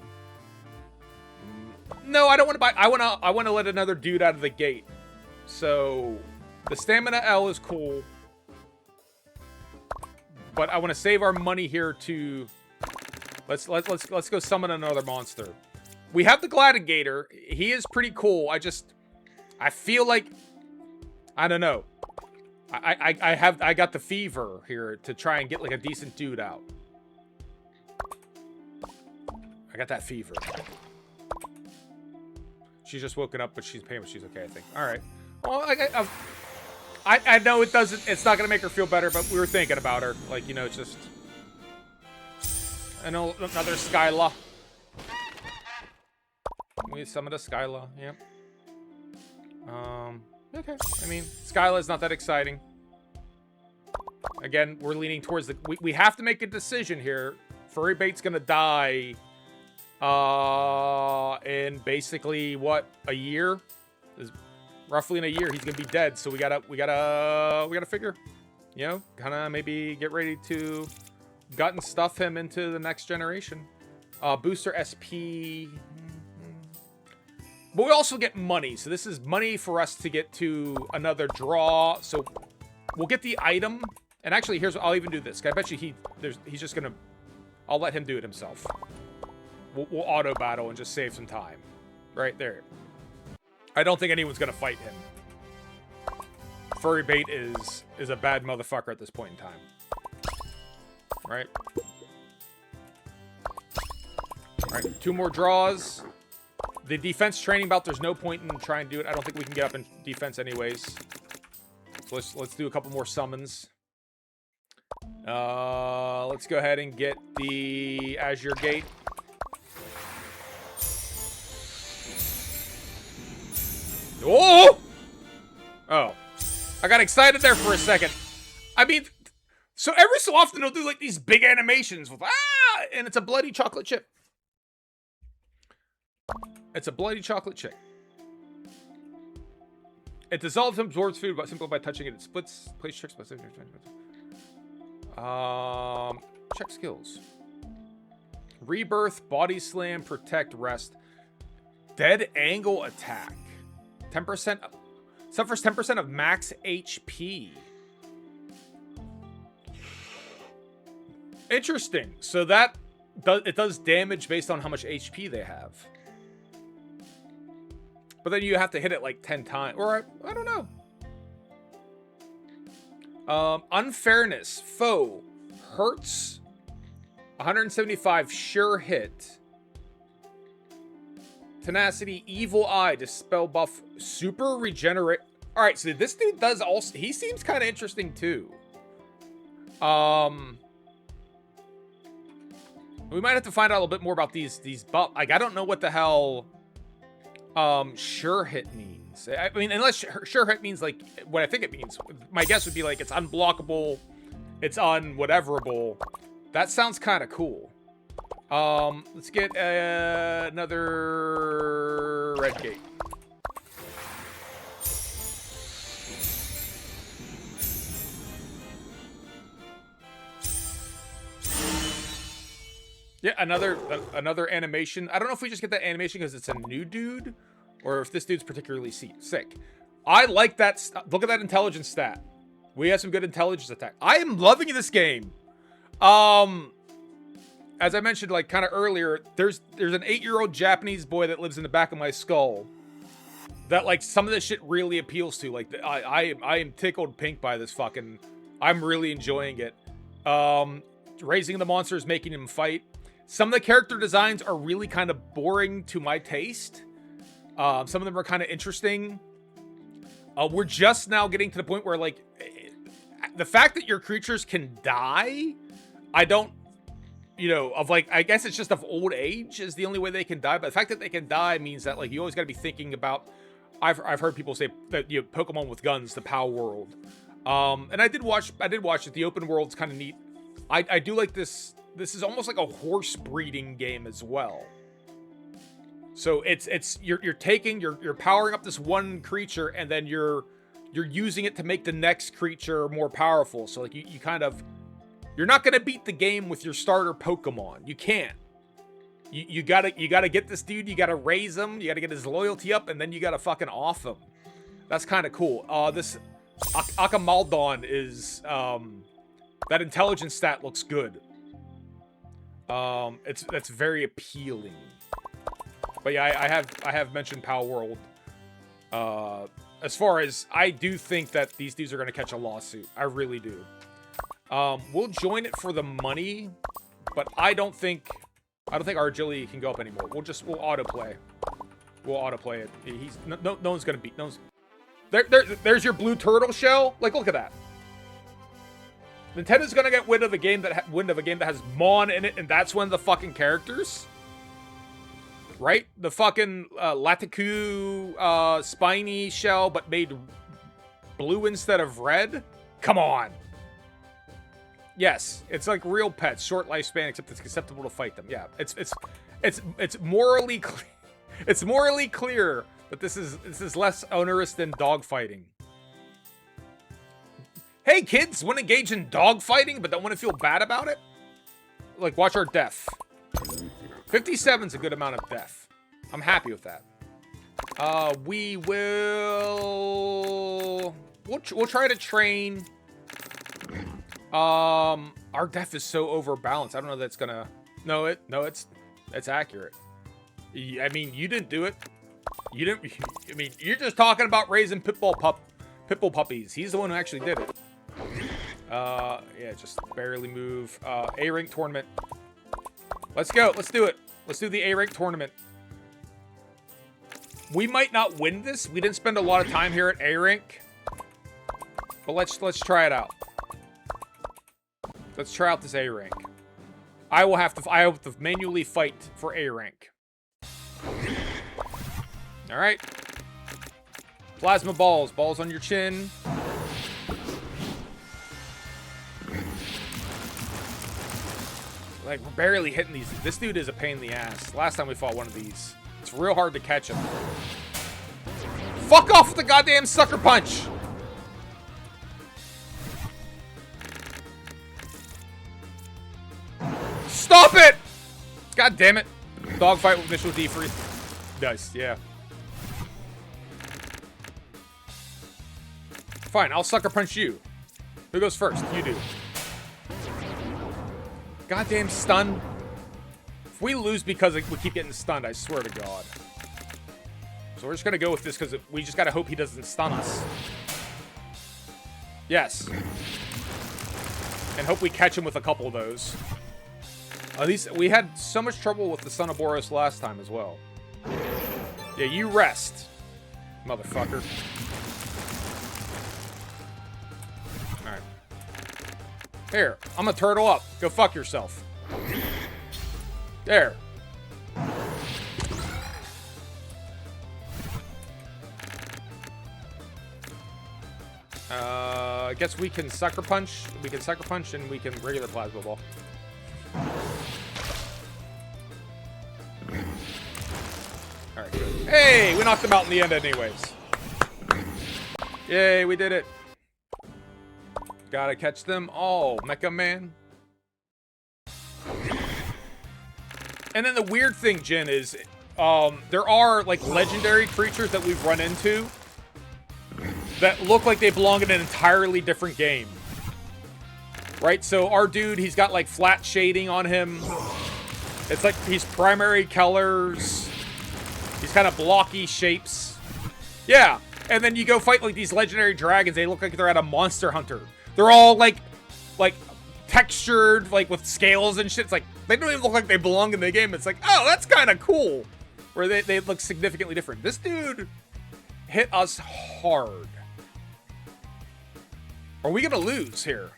no, I don't want to buy. I want to let another dude out of the gate. So, the stamina L is cool, but I want to save our money here to. Let's go summon another monster. We have the Gladiator. He is pretty cool. I feel like, I don't know. I got the fever here to try and get like a decent dude out. I got that fever. She's just woken up, but she's paying. She's okay, I think. All right. Well, I know it doesn't. It's not gonna make her feel better, but we were thinking about her. Like, you know, it's just. I know another Skyla. We summoned a Skyla. Yep. Okay. I mean, Skyla's not that exciting. Again, we're leaning towards the. We have to make a decision here. Furry Bait's gonna die. In basically what, a year? Roughly in a year, he's gonna be dead. So we gotta figure, you know, kind of maybe get ready to gut and stuff him into the next generation. Booster SP. But we also get money. So this is money for us to get to another draw. So we'll get the item. And actually, I'll even do this. I bet you he's just gonna. I'll let him do it himself. We'll auto battle and just save some time. Right there. I don't think anyone's gonna fight him. Furry Bait is a bad motherfucker at this point in time. Right? Alright, 2 more draws. The defense training bout, there's no point in trying to do it. I don't think we can get up in defense anyways. So let's do a couple more summons. Let's go ahead and get the Azure Gate. Oh! Oh. I got excited there for a second. I mean, so every so often they'll do like these big animations with and it's a bloody chocolate chip. It's a bloody chocolate chip. It dissolves and absorbs food but simply by touching it. It splits, plays tricks by check skills. Rebirth, body slam, protect, rest. Dead angle attack. 10% suffers 10% of max HP. Interesting. So that does damage based on how much HP they have. But then you have to hit it like 10 times. Or I don't know. Unfairness. Foe. Hurts. 175 sure hit. Tenacity, Evil Eye, Dispel Buff, Super Regenerate. Alright, so this dude does also. He seems kind of interesting too. We might have to find out a little bit more about these buff. Like, I don't know what the hell sure hit means. I mean, unless sure hit means like what I think it means. My guess would be like it's unblockable, it's unwhateverable. That sounds kind of cool. Let's get another red gate. Yeah, another animation. I don't know if we just get that animation because it's a new dude, or if this dude's particularly sick. I like that. Look at that intelligence stat. We have some good intelligence attack. I am loving this game. As I mentioned, like kind of earlier, there's an 8-year-old Japanese boy that lives in the back of my skull that like some of this shit really appeals to. Like I am tickled pink by this fucking. I'm really enjoying it. Raising the monsters, making him fight. Some of the character designs are really kind of boring to my taste. Some of them are kind of interesting. We're just now getting to the point where, like, the fact that your creatures can die, I don't, I guess it's just of old age is the only way they can die. But the fact that they can die means that, like, you always got to be thinking about, I've heard people say that, Pokemon with guns, the POW world. And I did watch it. The open world's kind of neat. I do like this. This is almost like a horse breeding game as well. So you're powering up this one creature, and then you're using it to make the next creature more powerful. So like you're not gonna beat the game with your starter Pokemon. You can't. You gotta get this dude. You gotta raise him. You gotta get his loyalty up, and then you gotta fucking off him. That's kind of cool. This Akamaldon is that intelligence stat looks good. That's very appealing. But yeah, I have mentioned POW World. As far as I do think that these dudes are gonna catch a lawsuit. I really do. We'll join it for the money, but I don't think our agility can go up anymore. We'll autoplay. We'll autoplay it. No one's gonna beat. There's your blue turtle shell. Like, look at that. Nintendo's gonna get wind of a game that has Mon in it, and that's one of the fucking characters, right? The fucking Latiku spiny shell, but made blue instead of red. Come on. Yes, it's like real pets, short lifespan, except it's acceptable to fight them. Yeah, it's morally it's morally clear that this is less onerous than dogfighting. Hey kids, want to engage in dogfighting but don't want to feel bad about it? Like, watch our death. 57's a good amount of death. I'm happy with that. We'll try to train. Our death is so overbalanced. I don't know that's gonna. No, it's accurate. I mean, you didn't do it. You didn't. I mean, you're just talking about raising pitbull puppies. He's the one who actually did it. Yeah, just barely move. A rank tournament. Let's go. Let's do it. Let's do the A rank tournament. We might not win this. We didn't spend a lot of time here at A rank, but let's try it out. Let's try out this A rank. I have to manually fight for A rank. All right. Plasma balls. Balls on your chin. Like, we're barely hitting these. This dude is a pain in the ass. Last time we fought one of these. It's real hard to catch him. Fuck off with the goddamn sucker punch! Stop it! God damn it. Dogfight with initial D3. Nice, yeah. Fine, I'll sucker punch you. Who goes first? You do. Goddamn stun. If we lose because we keep getting stunned, I swear to God. So we're just gonna go with this because we just gotta hope he doesn't stun us. Yes. And hope we catch him with a couple of those. At least we had so much trouble with the Son of Boros last time as well. Yeah, you rest, motherfucker. Alright. Here, I'm gonna turtle up. Go fuck yourself. There. I guess we can sucker punch. We can sucker punch and we can regular plasma ball. Alright, good. Hey, we knocked him out in the end anyways. Yay, we did it. Gotta catch them all, Mecha Man. And then the weird thing, Jin, is there are like legendary creatures that we've run into that look like they belong in an entirely different game. Right? So our dude, he's got like flat shading on him. It's like he's primary colors. These kind of blocky shapes. Yeah. And then you go fight like these legendary dragons. They look like they're at a Monster Hunter. They're all like textured, like with scales and shit. It's like, they don't even look like they belong in the game. It's like, oh, that's kind of cool. where they look significantly different. This dude hit us hard. Are we gonna lose here?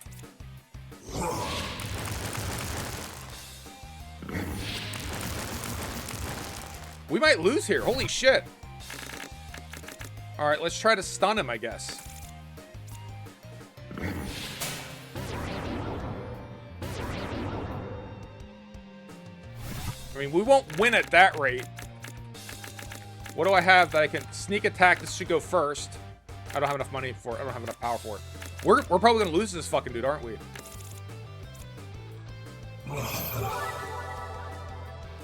We might lose here. Holy shit. All right, let's try to stun him, I guess. I mean, we won't win at that rate. What do I have that I can sneak attack? This should go first. I don't have enough money for it. I don't have enough power for it. We're probably gonna lose this fucking dude, aren't we?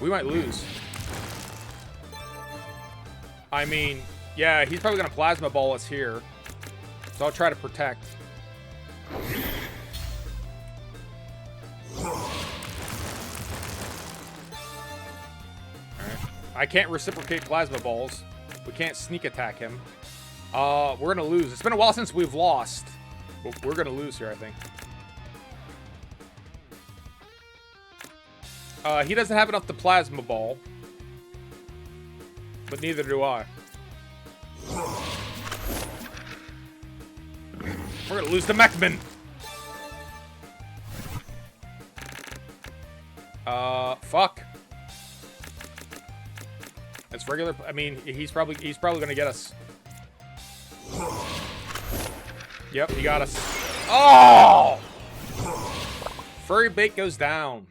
We might lose. I mean, yeah, he's probably gonna plasma ball us here. So I'll try to protect. I can't reciprocate plasma balls. We can't sneak attack him. We're gonna lose. It's been a while since we've lost. But we're gonna lose here, I think. He doesn't have enough to plasma ball. But neither do I. We're gonna lose to Mechman. Fuck. It's regular. I mean, he's probably gonna get us. Yep, he got us. Oh! Furry bait goes down.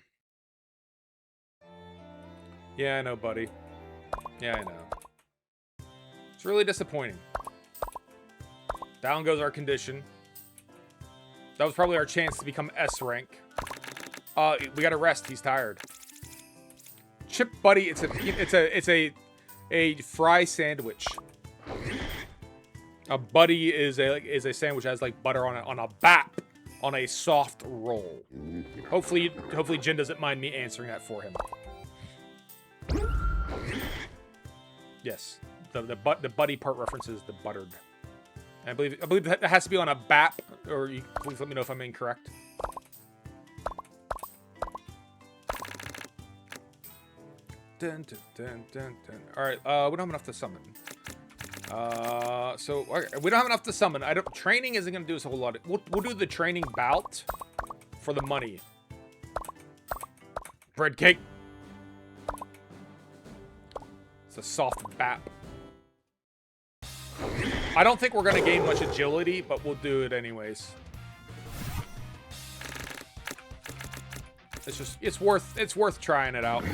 Yeah, I know, buddy. Yeah, I know. It's really disappointing. Down goes our condition. That was probably our chance to become S rank. We gotta rest. He's tired. Chip buddy, it's a fry sandwich. A buddy is a sandwich that has like butter on a bap on a soft roll. Hopefully Jin doesn't mind me answering that for him. Yes, the buddy part references the buttered. And I believe that has to be on a bap, or you please let me know if I'm incorrect. Dun, dun, dun, dun, dun. All right, we don't have enough to summon. So okay, we don't have enough to summon. Training isn't gonna do us a whole lot. We'll do the training bout for the money. Bread cake. It's a soft bap. I don't think we're gonna gain much agility, but we'll do it anyways. It's worth trying it out.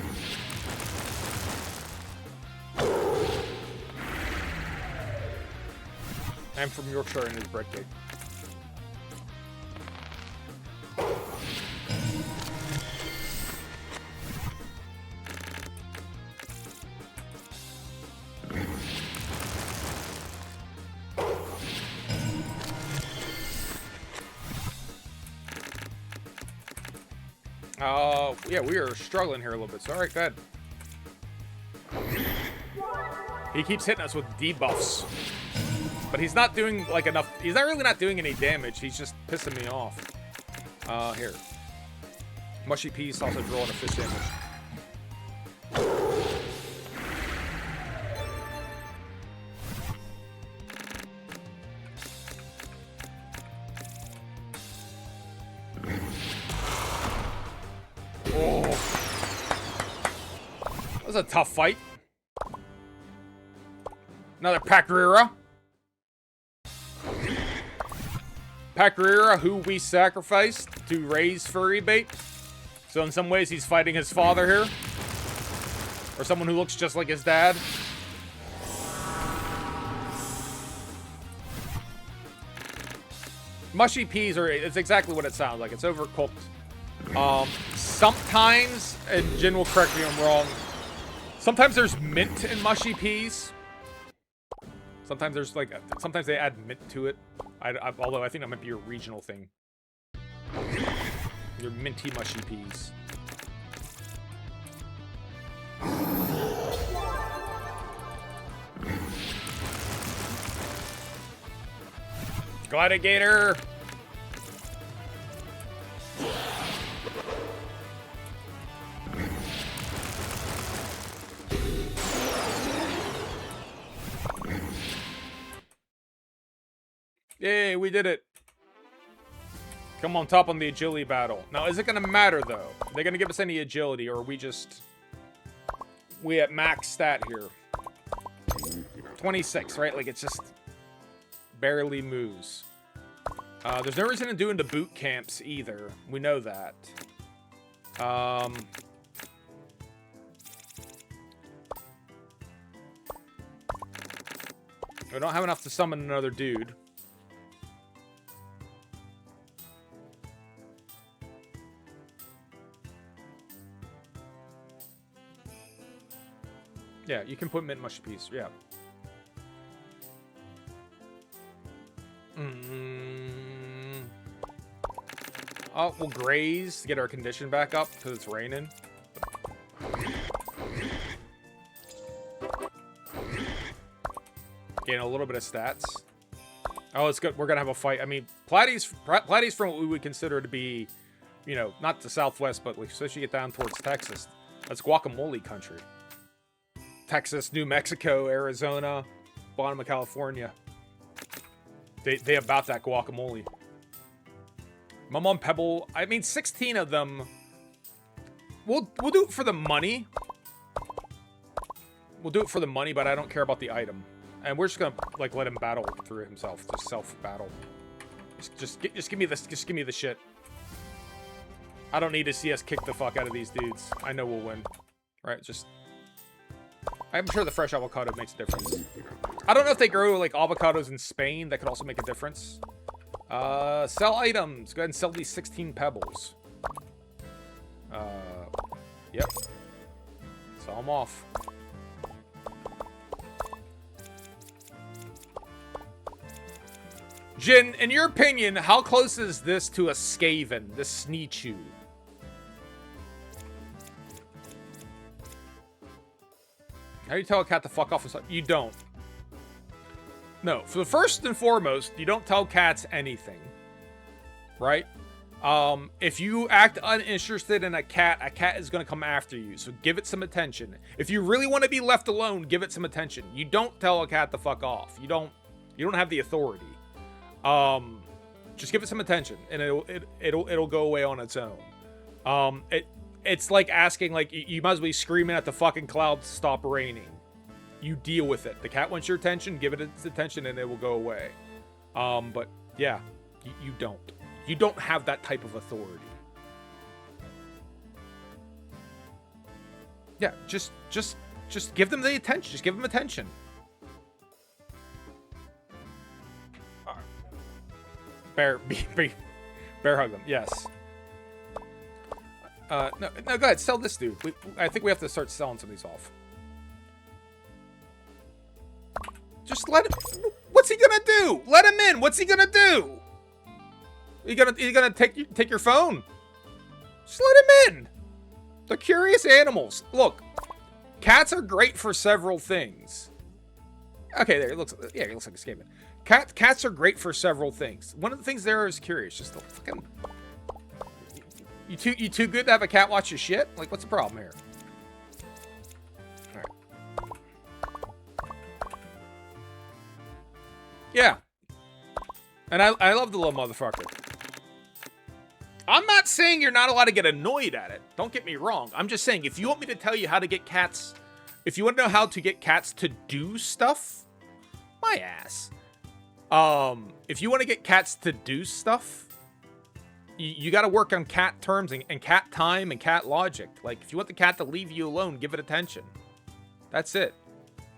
I'm from Yorkshire and his bread cake. Yeah, we are struggling here a little bit. So, all right, go ahead. He keeps hitting us with debuffs. But he's not doing, like, enough. He's not really not doing any damage. He's just pissing me off. Here. Mushy Peas also drawing a fish sandwich. Oh. That was a tough fight. Another Pakrira. Pakrira, who we sacrificed to raise furry bait. So in some ways, he's fighting his father here. Or someone who looks just like his dad. Mushy peas it's exactly what it sounds like. It's overcooked. Sometimes, and Jin will correct me if I'm wrong, sometimes there's mint in mushy peas. Sometimes sometimes they add mint to it. Although I think that might be a regional thing. Your minty mushy peas. Gladiator! we did it. Come on top on the agility battle. Now, is it going to matter, though? Are they going to give us any agility, or are we just... We at max stat here. 26, right? Like, it's just... barely moves. There's no reason to do into boot camps, either. We know that. We don't have enough to summon another dude. Yeah, you can put mint mush piece. Yeah. Oh, we'll graze to get our condition back up because it's raining. Gain a little bit of stats. Oh, it's good. We're gonna have a fight. I mean, Platy's from what we would consider to be, you know, not the Southwest, but especially get down towards Texas. That's guacamole country. Texas, New Mexico, Arizona, bottom of California. They about that guacamole. Mamon Pebble. I mean, 16 of them. We'll do it for the money. We'll do it for the money, but I don't care about the item. And we're just gonna like let him battle through himself, just self battle. Just give me this. Just give me the shit. I don't need to see us kick the fuck out of these dudes. I know we'll win. Right? Just. I'm sure the fresh avocado makes a difference. I don't know if they grow like avocados in Spain. That could also make a difference. Sell items. Go ahead and sell these 16 pebbles. Yep. Sell them off. Jin, in your opinion, how close is this to a Skaven, this Sneechu? How do you tell a cat to fuck off? You don't. No, for the first and foremost, you don't tell cats anything. Right? If you act uninterested in a cat is going to come after you. So give it some attention. If you really want to be left alone, give it some attention. You don't tell a cat to fuck off. You don't have the authority. Just give it some attention, and it'll go away on its own. It's like asking, like, you might as well be screaming at the fucking clouds to stop raining. You deal with it. The cat wants your attention, give it its attention, and it will go away. But yeah, you don't. You don't have that type of authority. Yeah, just give them the attention. Just give them attention. Bear hug them. Yes. No, go ahead. Sell this dude. I think we have to start selling some of these off. Just let him. What's he gonna do? Let him in. What's he gonna do? You gonna take your phone? Just let him in. They're curious animals. Look, cats are great for several things. Okay, there. It looks like a Skaven. Cats are great for several things. One of the things there is curious. Just the fucking. You too good to have a cat watch your shit? Like, what's the problem here? All right. Yeah. And I love the little motherfucker. I'm not saying you're not allowed to get annoyed at it. Don't get me wrong. I'm just saying, if you want me to tell you how to get cats... If you want to know how to get cats to do stuff... My ass. If you want to get cats to do stuff... You got to work on cat terms and cat time and cat logic. Like, if you want the cat to leave you alone, give it attention. That's it.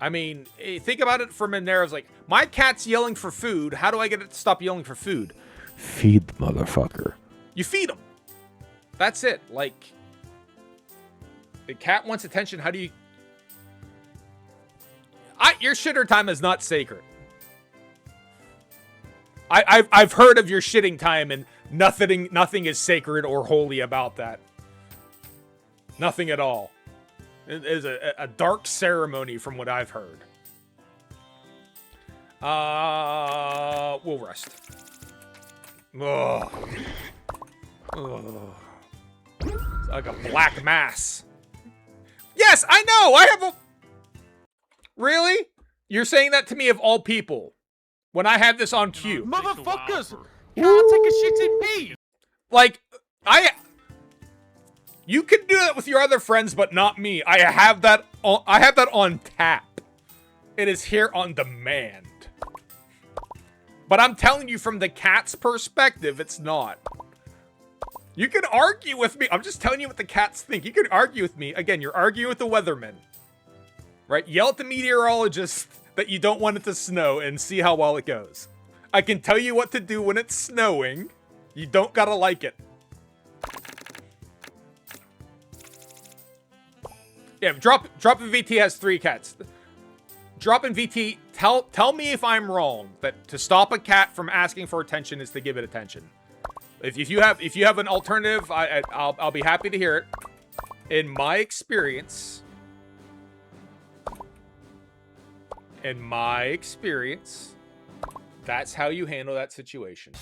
I mean, think about it from in there as like, my cat's yelling for food. How do I get it to stop yelling for food? Feed the motherfucker. You feed him. That's it. Like, the cat wants attention. How do you... Your shitter time is not sacred. I've heard of your shitting time, and nothing is sacred or holy about that. Nothing at all. It is a dark ceremony from what I've heard. We'll rest. Ugh. Ugh. It's like a black mass. Yes, I know! I have a... Really? You're saying that to me of all people. when I have this on cue. Motherfuckers! Can't take a shit in peace! Like, you can do that with your other friends, but not me. I have that on tap. It is here on demand. But I'm telling you from the cat's perspective, it's not. You can argue with me. I'm just telling you what the cats think. You can argue with me. Again, you're arguing with the weatherman. Right? Yell at the meteorologist that you don't want it to snow and see how well it goes. I can tell you what to do when it's snowing. You don't gotta like it. Yeah, drop in VT has 3 cats. Drop in VT, tell me if I'm wrong that to stop a cat from asking for attention is to give it attention. If you have an alternative, I'll be happy to hear it. In my experience, that's how you handle that situation.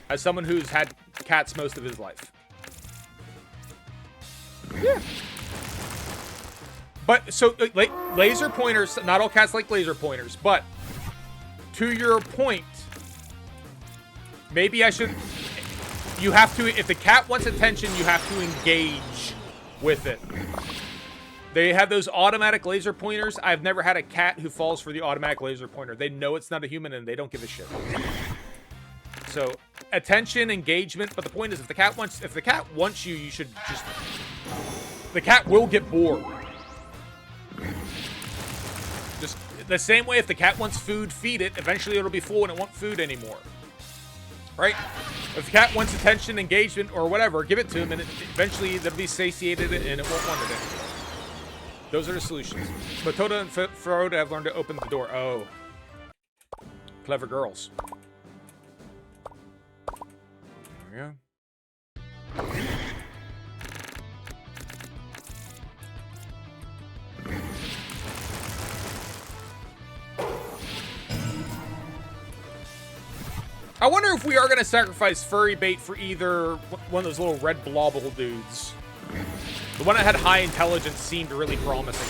As someone who's had cats most of his life. Yeah. But, so, like, laser pointers, not all cats like laser pointers, but to your point, maybe I should, you have to, if the cat wants attention, you have to engage with it. They have those automatic laser pointers. I've never had a cat who falls for the automatic laser pointer. They know it's not a human and they don't give a shit. So, attention, engagement, but the point is if the cat wants you, you should just, the cat will get bored. Just the same way if the cat wants food, feed it. Eventually it'll be full and it won't food anymore. Right? If the cat wants attention, engagement, or whatever, give it to him and eventually it'll be satiated and it won't want it anymore. Those are the solutions. But Toda and Froda have learned to open the door. Oh. Clever girls. There we go. I wonder if we are going to sacrifice furry bait for either one of those little red blobble dudes. The one that had high intelligence seemed really promising.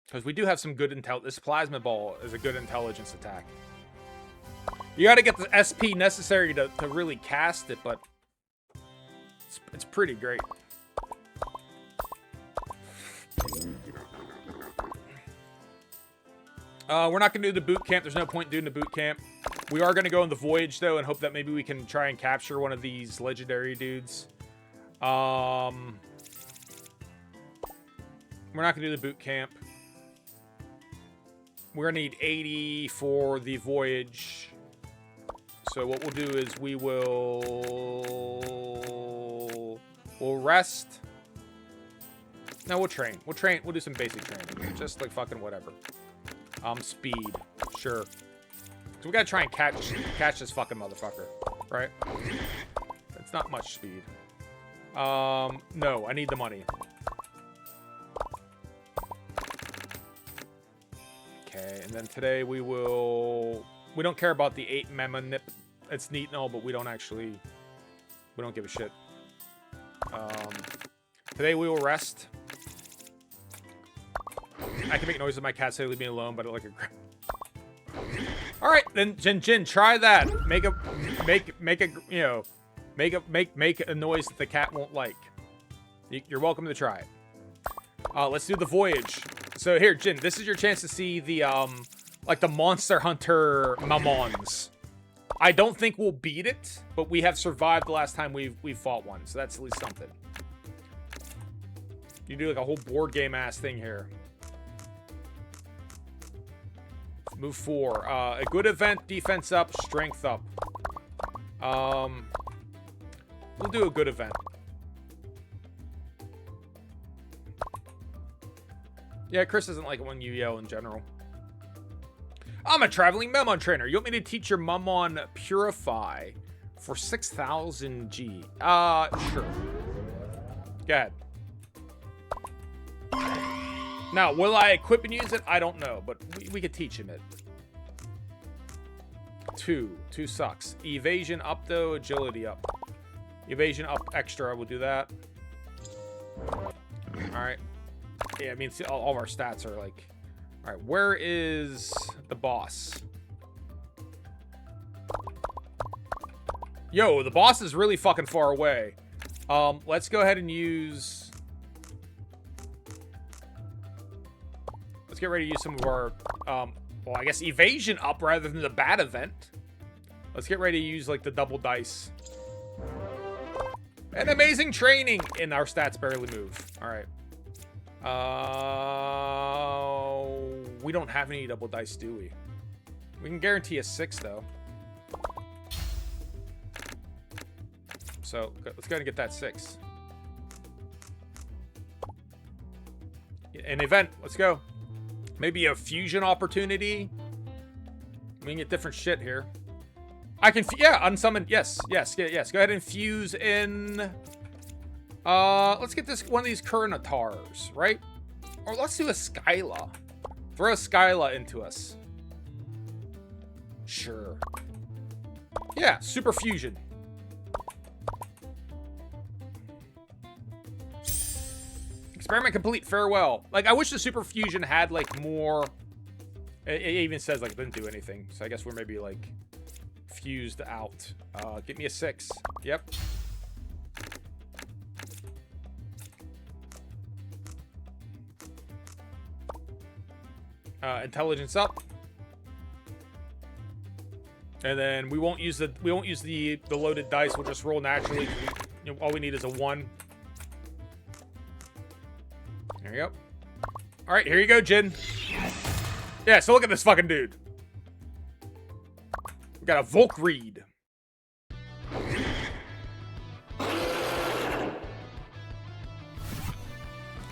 Because we do have some good intel. This plasma ball is a good intelligence attack. You got to get the SP necessary to really cast it, but it's pretty great. We're not going to do the boot camp. There's no point doing the boot camp. We are going to go on the voyage, though, and hope that maybe we can try and capture one of these legendary dudes. We're not going to do the boot camp. We're going to need 80 for the voyage. So what we'll do is we'll rest. No, we'll train. We'll do some basic training. Just like fucking whatever. Speed. Sure. So we gotta try and catch this fucking motherfucker. Right? It's not much speed. No, I need the money. Okay, and then today we don't care about the 8 Mamon nip. It's neat and all, but we don't give a shit. Today we will rest. I can make noise with my cat, so leave me alone, but I like a... Alright, then Jin, try that. Make a noise that the cat won't like. You're welcome to try it. Let's do the voyage. So here, Jin, this is your chance to see the, like the Monster Hunter Mamons. I don't think we'll beat it, but we have survived the last time we've fought one, so that's at least something. You do like a whole board game ass thing here. Move 4. A good event, defense up, strength up. We'll do a good event. Yeah, Chris doesn't like it when you yell in general. I'm a traveling Mamon trainer. You want me to teach your Mamon Purify for 6,000 G? Sure. Go ahead. Now, will I equip and use it? I don't know, but we could teach him it. 2 sucks. Evasion up, though. Agility up. Evasion up extra. We'll do that. Alright. Yeah, I mean, see, all of our stats are like... All right, where is the boss? Yo, the boss is really fucking far away. Let's go ahead and use... Let's get ready to use some of our, well, I guess evasion up rather than the bad event. Let's get ready to use, like, the double dice. And amazing training! And our stats barely move. Alright. We don't have any double dice, do we? We can guarantee a 6, though. So, let's go ahead and get that 6. An event. Let's go. Maybe a fusion opportunity. We can get different shit here. I can, yeah, unsummon. Yes. Go ahead and fuse in. Let's get this one of these Kurnatars, right? Or let's do a Skyla. Throw a Skyla into us. Sure. Yeah, super fusion. Experiment complete. Farewell. Like, I wish the super fusion had, like, more... It even says, like, it didn't do anything. So I guess we're maybe, like, fused out. Get me a 6. Yep. Intelligence up. And then we won't use the loaded dice. We'll just roll naturally. You know, all we need is a 1. There you go. All right, here you go, Jin. Yeah, so look at this fucking dude. We got a Volkreid.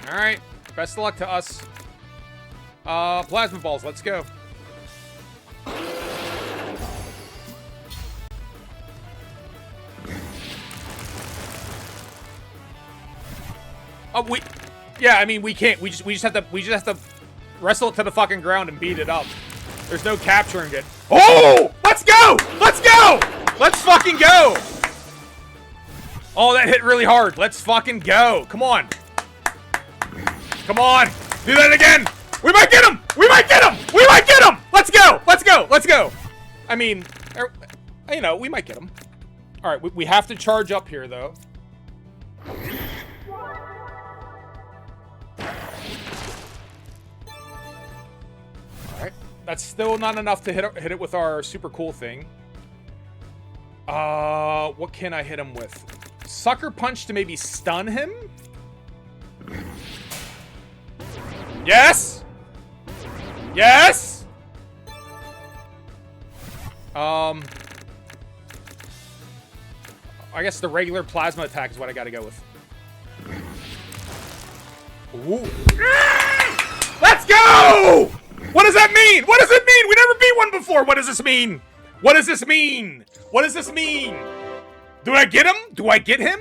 All right, best of luck to us. Plasma balls, let's go. Oh, yeah, I mean, we can't. We just have to wrestle it to the fucking ground and beat it up. There's no capturing it. Oh! Let's go! Let's go! Let's fucking go! Oh, that hit really hard. Let's fucking go. Come on. Come on. Do that again. We might get him! We might get him! We might get him! Let's go! Let's go! Let's go! I mean, you know, we might get him. All right, we have to charge up here, though. That's still not enough to hit it with our super cool thing. What can I hit him with? Sucker punch to maybe stun him? Yes! Yes! I guess the regular plasma attack is what I gotta go with. Ooh. Let's go! What does that mean? What does it mean? We never beat one before. What does this mean? What does this mean? What does this mean? Do I get him? Do I get him?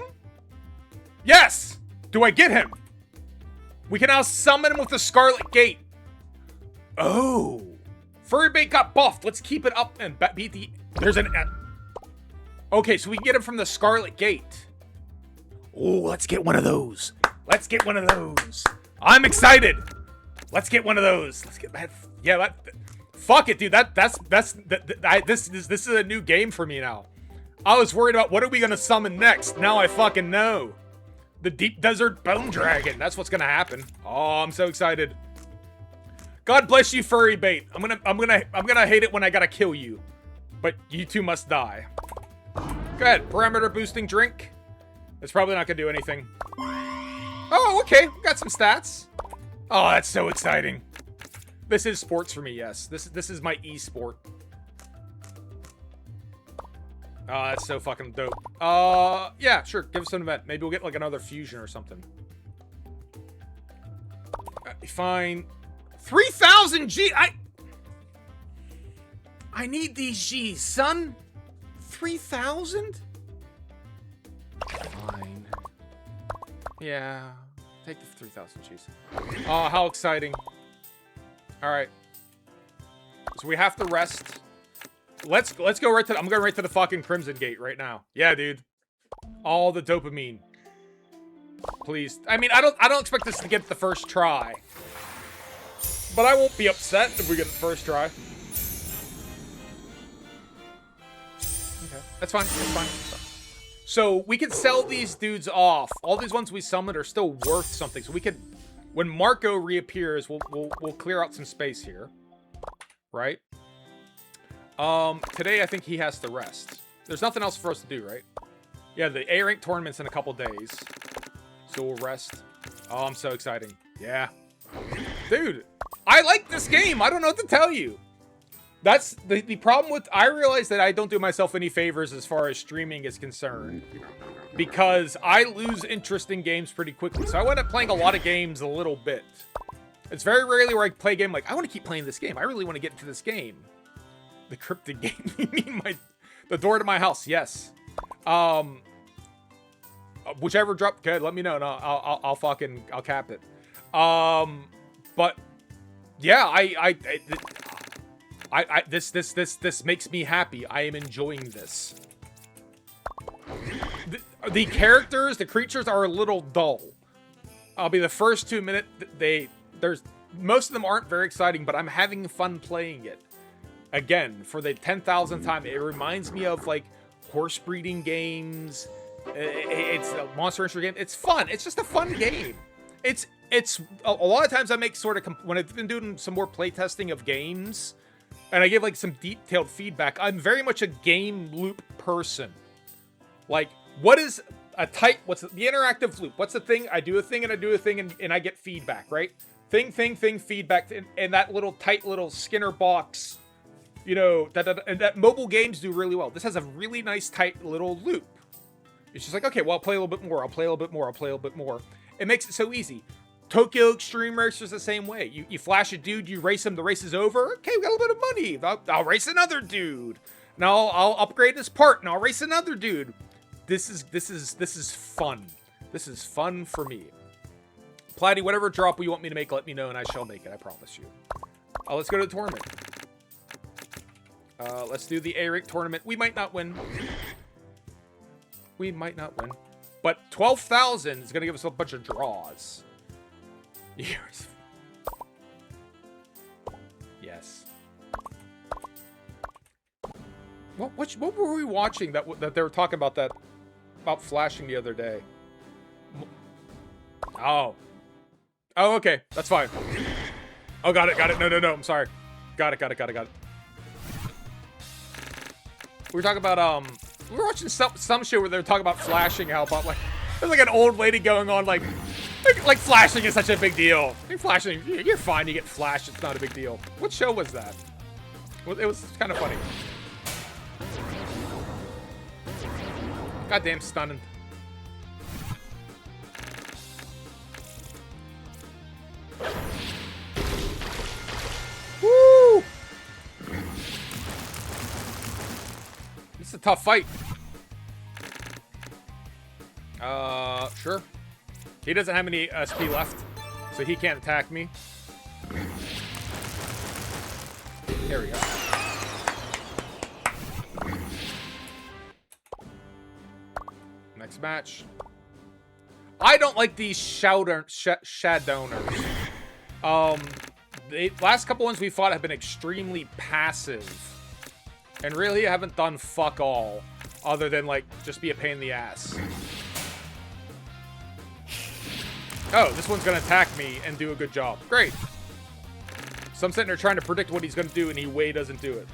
Yes. Do I get him? We can now summon him with the Scarlet Gate. Oh. Furry Bait got buffed. Let's keep it up and beat the... There's an... Okay, so we can get him from the Scarlet Gate. Oh, let's get one of those. Let's get one of those. I'm excited. Let's get one of those. Let's get that. Yeah, that. Fuck it, dude. This is a new game for me now. I was worried about what are we gonna summon next. Now I fucking know. The Deep Desert Bone Dragon. That's what's gonna happen. Oh, I'm so excited. God bless you, Furry Bait. I'm gonna hate it when I gotta kill you, but you two must die. Go ahead. Parameter boosting drink. It's probably not gonna do anything. Oh, okay. We got some stats. Oh, that's so exciting. This is sports for me, yes. This is my e-sport. Oh, that's so fucking dope. Yeah, sure. Give us an event. Maybe we'll get like another fusion or something. Fine. 3,000 G. I need these G's, son. 3,000? Fine. Yeah. Take the 3,000 G's. Oh, how exciting. All right. So we have to rest. Let's go right to... I'm going right to the fucking Crimson Gate right now. Yeah, dude. All the dopamine. Please. I mean, I don't expect this to get the first try. But I won't be upset if we get the first try. Okay. That's fine. That's fine. So we can sell these dudes off. All these ones we summoned are still worth something. So we could, when Marco reappears, we'll clear out some space here. Right? Today I think he has to rest. There's nothing else for us to do, right? Yeah, the A rank tournament's in a couple days. So we'll rest. Oh, I'm so exciting. Yeah. Dude, I like this game. I don't know what to tell you. That's the problem with... I realize that I don't do myself any favors as far as streaming is concerned. Because I lose interest in games pretty quickly. So I wind up playing a lot of games a little bit. It's very rarely where I play a game like, I want to keep playing this game. I really want to get into this game. The cryptid game. You mean the door to my house? Yes. Whichever drop, good. Let me know, and I'll cap it. But yeah, this makes me happy. I am enjoying this. The characters, the creatures are a little dull. I'll be the first 2 minutes. Most of them aren't very exciting, but I'm having fun playing it. Again, for the 10,000th time, it reminds me of like horse breeding games. It's a Monster Rancher game. It's fun. It's just a fun game. It's a lot of times I make sort of when I've been doing some more playtesting of games, and I give like some detailed feedback. I'm very much a game loop person. Like, what is a type? What's the interactive loop? What's the thing? I do a thing and I do a thing and I get feedback, right? Thing, feedback, and that little tight little Skinner box. You know, that mobile games do really well. This has a really nice tight little loop. It's just like, okay, well, I'll play a little bit more. I'll play a little bit more. I'll play a little bit more. It makes it so easy. Tokyo Extreme Racer's the same way. You flash a dude, you race him, the race is over. Okay, we got a little bit of money. I'll race another dude. Now I'll upgrade this part and I'll race another dude. This is fun. This is fun for me. Platy, whatever drop you want me to make, let me know and I shall make it. I promise you. Let's go to the tournament. Let's do the A-Rank tournament. We might not win. We might not win. But 12,000 is going to give us a bunch of draws. Yes. Yes. What were we watching that they were talking about about flashing the other day? Oh. Oh, okay. That's fine. Oh, got it. No. I'm sorry. Got it. We were talking about, we were watching some show where they were talking about flashing, how about, like, there's like an old lady going on, like flashing is such a big deal. You're flashing, you're fine, you get flashed, it's not a big deal. What show was that? Well, it was kind of funny. Goddamn stunning. Woo! This is a tough fight. Sure. He doesn't have any SP left, so he can't attack me. There we go. Next match. I don't like these shadowers. The last couple ones we fought have been extremely passive. And really haven't done fuck all. Other than, like, just be a pain in the ass. Oh, this one's gonna attack me and do a good job. Great. So I'm sitting there trying to predict what he's gonna do, and he way doesn't do it.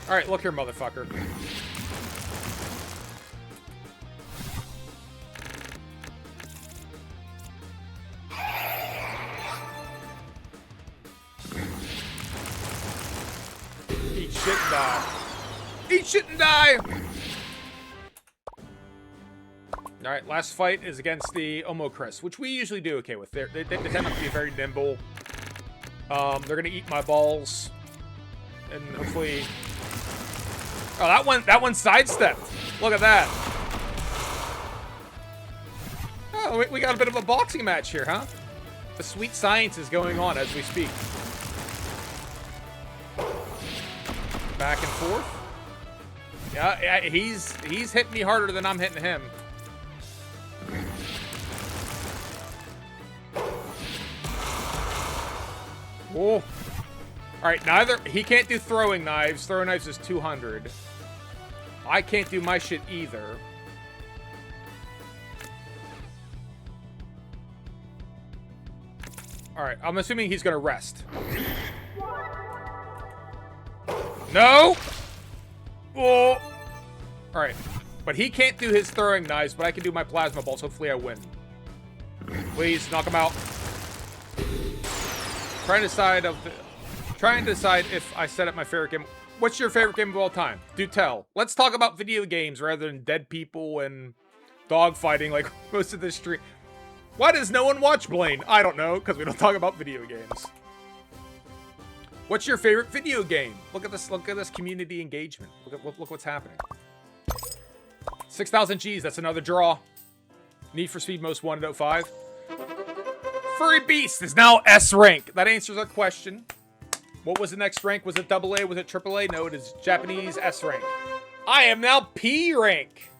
Alright, look here, motherfucker. Eat shit and die. Eat shit and die! Alright, last fight is against the Omokris, which we usually do okay with. They tend to be very nimble. They're gonna eat my balls. And hopefully... Oh, that one sidestepped. Look at that. Oh, we got a bit of a boxing match here, huh? The sweet science is going on as we speak. Back and forth. Yeah, he's hitting me harder than I'm hitting him. Oh. Alright, he can't do throwing knives. Throwing knives is 200. I can't do my shit either. Alright, I'm assuming he's gonna rest. No! Oh! Alright. But he can't do his throwing knives, but I can do my plasma balls. Hopefully I win. Please, knock him out. Trying to decide if I set up my favorite game. What's your favorite game of all time? Do tell. Let's talk about video games rather than dead people and dogfighting like most of this stream. Why does no one watch Blaine? I don't know, because we don't talk about video games. What's your favorite video game? Look at this community engagement. Look what's happening. 6,000 G's, that's another draw. Need for Speed Most Wanted 05. Furry Beast is now S rank. That answers our question. What was the next rank? Was it AA? Was it AAA? No, it is Japanese S rank. I am now P rank.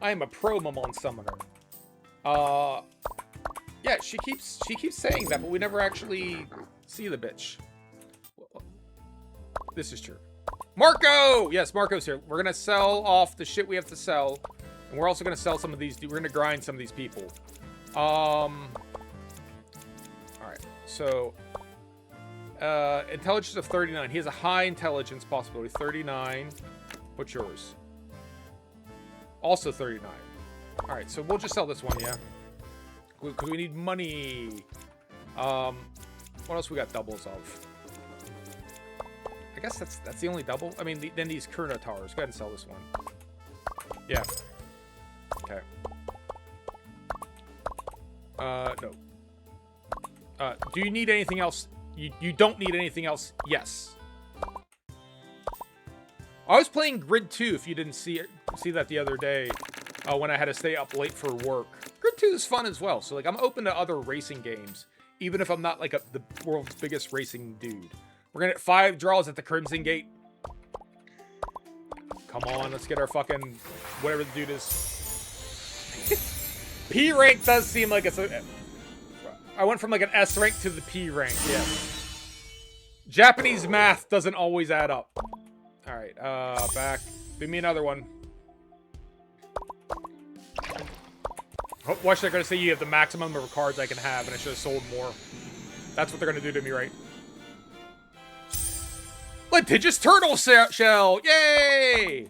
I am a pro Mamon summoner. Yeah, she keeps saying that, but we never actually see the bitch. This is true. Marco! Yes, Marco's here. We're gonna sell off the shit we have to sell. And we're also gonna sell some of these. We're gonna grind some of these people. Alright, so intelligence of 39. He has a high intelligence possibility. 39. What's yours? Also 39. Alright, so we'll just sell this one, yeah. Because we need money. What else we got doubles of? I guess that's the only double. I mean, then these Kurna towers. Go ahead and sell this one. Yeah. Okay. No. Do you need anything else? You don't need anything else. Yes. I was playing Grid 2. If you didn't see that the other day, when I had to stay up late for work. Grid 2 is fun as well. So like, I'm open to other racing games, even if I'm not like the world's biggest racing dude. We're gonna get 5 draws at the Crimson Gate. Come on, let's get our fucking whatever the dude is. P rank does seem like it's a. I went from like an S rank to the P rank. Yeah. Japanese math doesn't always add up. All right, back. Do me another one. Watch, they're gonna say you have the maximum number of cards I can have, and I should have sold more. That's what they're gonna do to me, right? Litigious turtle shell! Yay!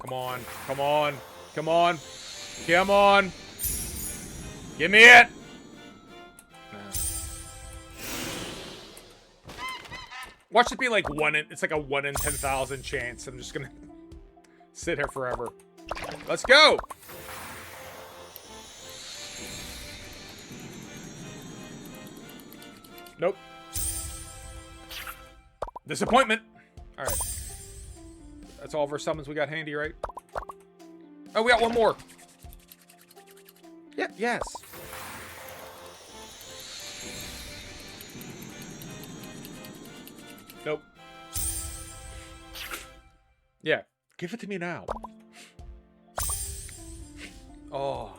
Come on, come on, come on, come on! Give me it! Nah. Watch it be like it's like a 1 in 10,000 chance. I'm just gonna sit here forever. Let's go! Nope. Disappointment. All right. That's all of our summons we got handy, right? Oh, we got one more. Yeah, yes. Nope. Yeah. Give it to me now. Oh.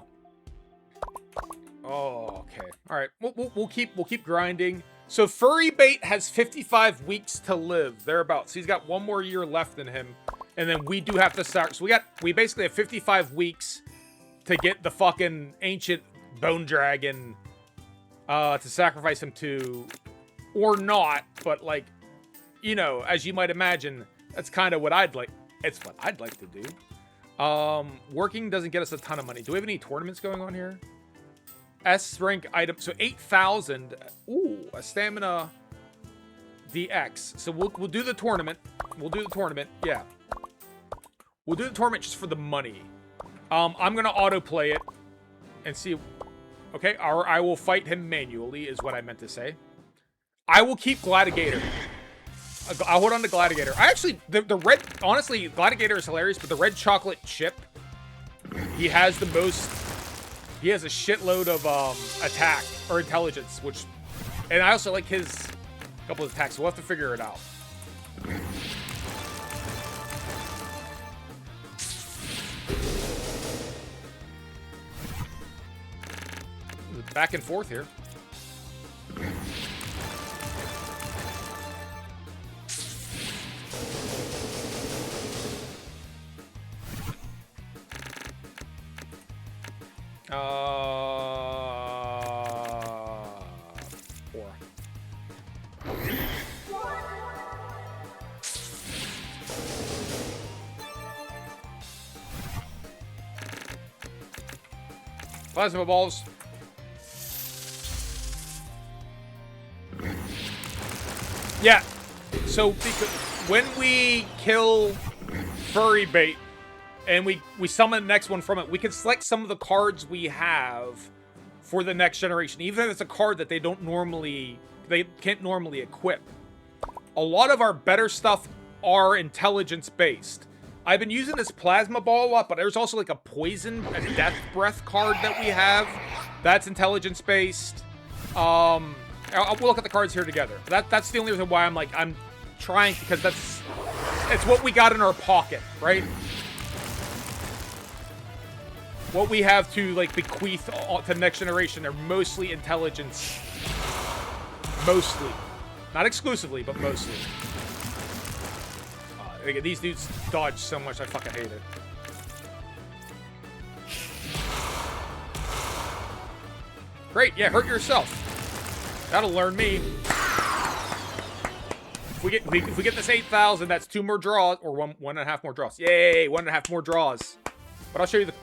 Oh, okay. All right. We'll keep grinding. So Furry Bait has 55 weeks to live, thereabouts. So he's got 1 more year left in him, and then we do have to start. So we basically have 55 weeks to get the fucking ancient bone dragon to sacrifice him to, or not. But like, you know, as you might imagine, that's kind of what I'd like. It's what I'd like to do. Working doesn't get us a ton of money. Do we have any tournaments going on here? S rank item, so 8,000. Ooh, a stamina DX. So we'll do the tournament. We'll do the tournament. Yeah, we'll do the tournament just for the money. I'm gonna autoplay it and see. Okay, or I will fight him manually, is what I meant to say. I will keep Gladiator. I'll hold on to Gladiator. I actually, the red, honestly, Gladiator is hilarious, but the red chocolate chip, he has the most. He has a shitload of attack or intelligence, which, and I also like his couple of attacks. So we'll have to figure it out. back and forth here. Four. Plasma balls. Yeah. So because when we kill furry bait and we summon the next one from it, we can select some of the cards we have for the next generation, even if it's a card that they can't normally equip. A lot of our better stuff are intelligence based. I've been using this plasma ball a lot, but there's also like a poison and death breath card that we have. That's intelligence based. We'll look at the cards here together. That's the only reason why I'm trying, because it's what we got in our pocket, right? What we have to like bequeath to next generation are mostly intelligence. Mostly. Not exclusively, but mostly. These dudes dodge so much, I fucking hate it. Great, yeah, hurt yourself. That'll learn me. If we get this 8,000, that's 2 more draws, or one and a half more draws. Yay, 1.5 more draws. But I'll show you the...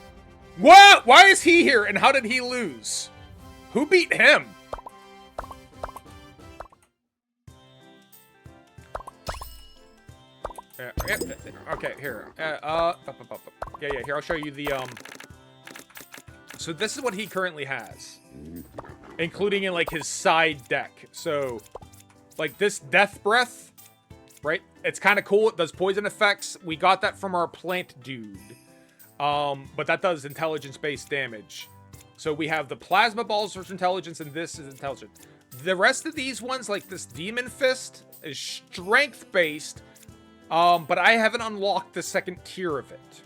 What? Why is he here, and how did he lose? Who beat him? Okay, here. Yeah, here, I'll show you the, So this is what he currently has. Including in, like, his side deck. So, like, this Death Breath, right? It's kind of cool. It does poison effects. We got that from our plant dude. But that does intelligence-based damage. So we have the Plasma Balls for intelligence, and this is intelligent. The rest of these ones, like this Demon Fist, is strength-based. But I haven't unlocked the second tier of it.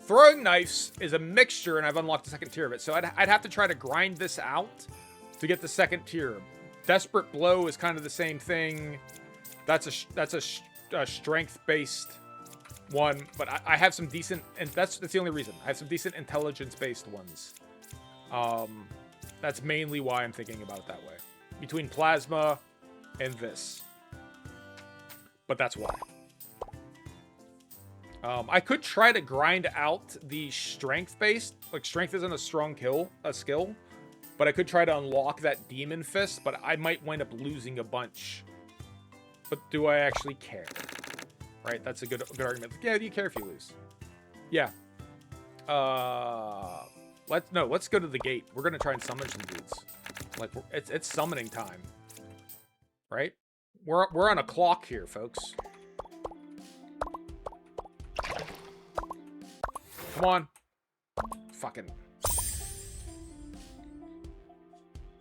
Throwing Knives is a mixture, and I've unlocked the second tier of it. So I'd have to try to grind this out to get the second tier. Desperate Blow is kind of the same thing. That's a strength-based one, but I have some decent, and that's the only reason. I have some decent intelligence-based ones. That's mainly why I'm thinking about it that way. Between Plasma and this. But that's why. I could try to grind out the strength-based. Like, strength isn't a strong skill. But I could try to unlock that Demon Fist, but I might wind up losing a bunch. But do I actually care? Right, that's a good argument. Yeah, do you care if you lose? Yeah. Let's go to the gate. We're gonna try and summon some dudes. Like, it's summoning time. Right? We're on a clock here, folks. Come on. Fucking.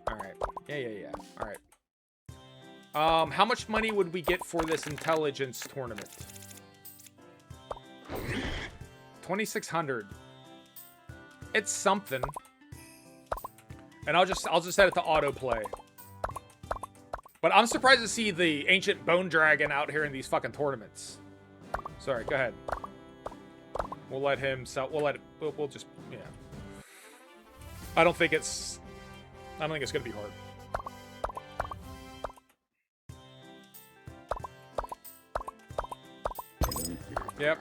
Alright. Yeah. Alright. How much money would we get for this intelligence tournament? 2,600. It's something. And I'll just set it to autoplay. But I'm surprised to see the Ancient Bone Dragon out here in these fucking tournaments. Sorry, go ahead. We'll let him sell. We'll just, yeah. I don't think it's gonna be hard. Yep.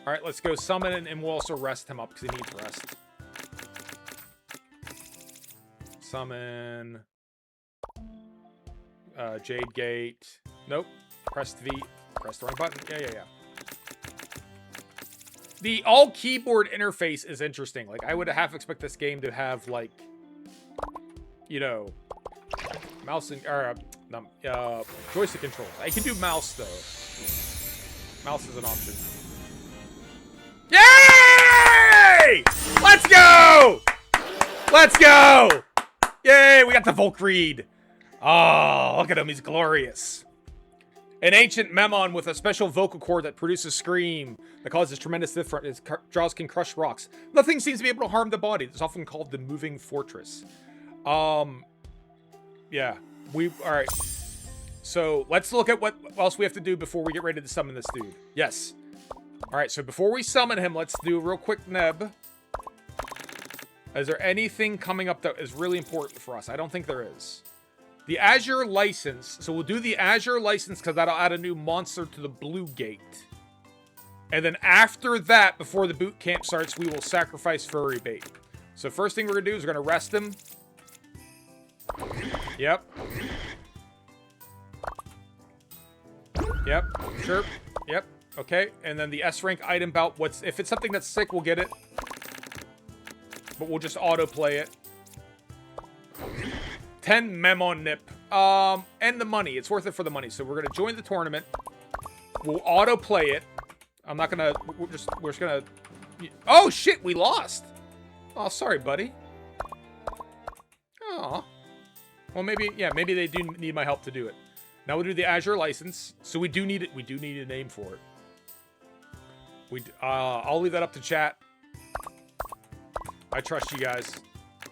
Alright, let's go summon, and we'll also rest him up because he needs rest. Summon. Jade Gate. Nope. Pressed V. Press the wrong button. Yeah. The all keyboard interface is interesting. Like, I would half expect this game to have, like, you know, mouse and, or, joystick controls. I can do mouse, though. Mouse is an option. Yay! Let's go! Let's go! Yay, we got the Volkreid. Oh, look at him. He's glorious. An ancient Mamon with a special vocal cord that produces scream that causes tremendous difference. Its jaws can crush rocks. Nothing seems to be able to harm the body. It's often called the moving fortress. Yeah. Alright. So, let's look at what else we have to do before we get ready to summon this dude. Yes. Alright, so before we summon him, let's do a real quick neb. Is there anything coming up that is really important for us? I don't think there is. The Azure License. So we'll do the Azure License because that'll add a new monster to the Blue Gate. And then after that, before the boot camp starts, we will sacrifice Furry Bait. So first thing we're going to do is we're going to rest him. Yep. Yep. Sure. Yep. Okay. And then the S-rank item belt. If it's something that's sick, we'll get it. But we'll just auto-play it. 10 Mamon Nip. And the money. It's worth it for the money. So we're going to join the tournament. We'll auto-play it. I'm not going to... We're just going to... Oh, shit! We lost! Oh, sorry, buddy. Aw. Well, maybe... Yeah, maybe they do need my help to do it. Now we'll do the Azure License. So we do need it. We do need a name for it. I'll leave that up to chat. I trust you guys.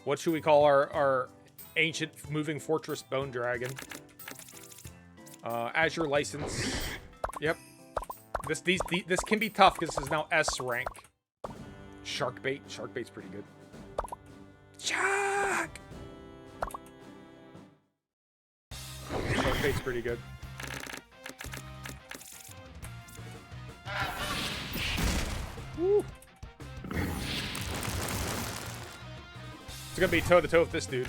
What should we call our ancient moving fortress bone dragon? Azure License. Yep. This can be tough because this is now S rank. Shark bait. Shark bait's pretty good. Shark! Shark bait's pretty good. Woo. It's gonna be toe-to-toe with this dude.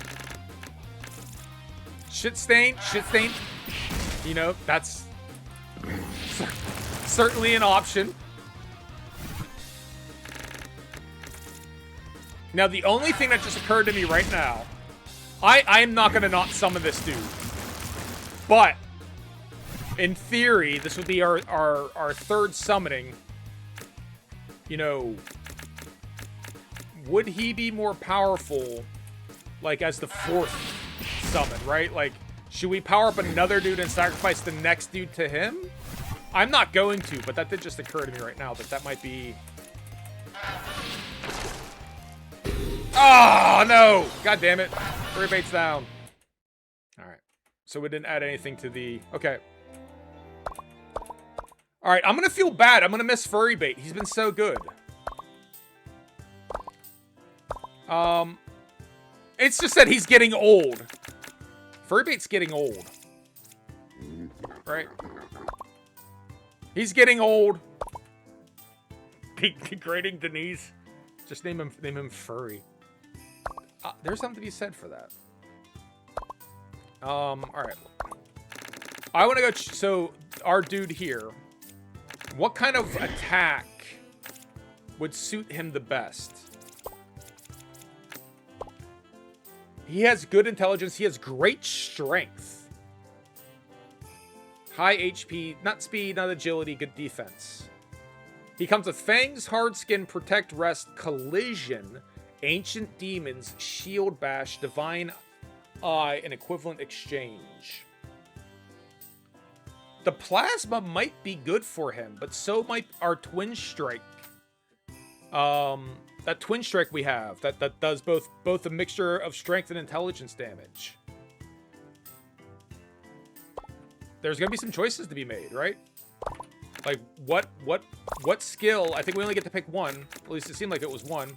Shit stain. You know, that's certainly an option. Now, the only thing that just occurred to me right now, I am not gonna not summon this dude. But, in theory, this would be our third summoning. You know... Would he be more powerful, like, as the fourth summon, right? Like, should we power up another dude and sacrifice the next dude to him? I'm not going to, but that did just occur to me right now that might be... Oh, no! God damn it. Furry bait's down. Alright. So we didn't add anything to the... Okay. Alright, I'm gonna feel bad. I'm gonna miss Furry Bait. He's been so good. It's just that he's getting old. Furry Bait's getting old. Right? He's getting old. Degrading Denise. Just name him Furry. There's something to be said for that. Alright. I want to go... So, our dude here. What kind of attack would suit him the best? He has good intelligence. He has great strength. High HP, not speed, not agility, good defense. He comes with Fangs, Hard Skin, Protect, Rest, Collision, Ancient Demons, Shield Bash, Divine Eye, and Equivalent Exchange. The Plasma might be good for him, but so might our Twin Strike. That Twin Strike we have, that does both a mixture of strength and intelligence damage. There's gonna be some choices to be made, right? Like, what skill? I think we only get to pick one. At least it seemed like it was one.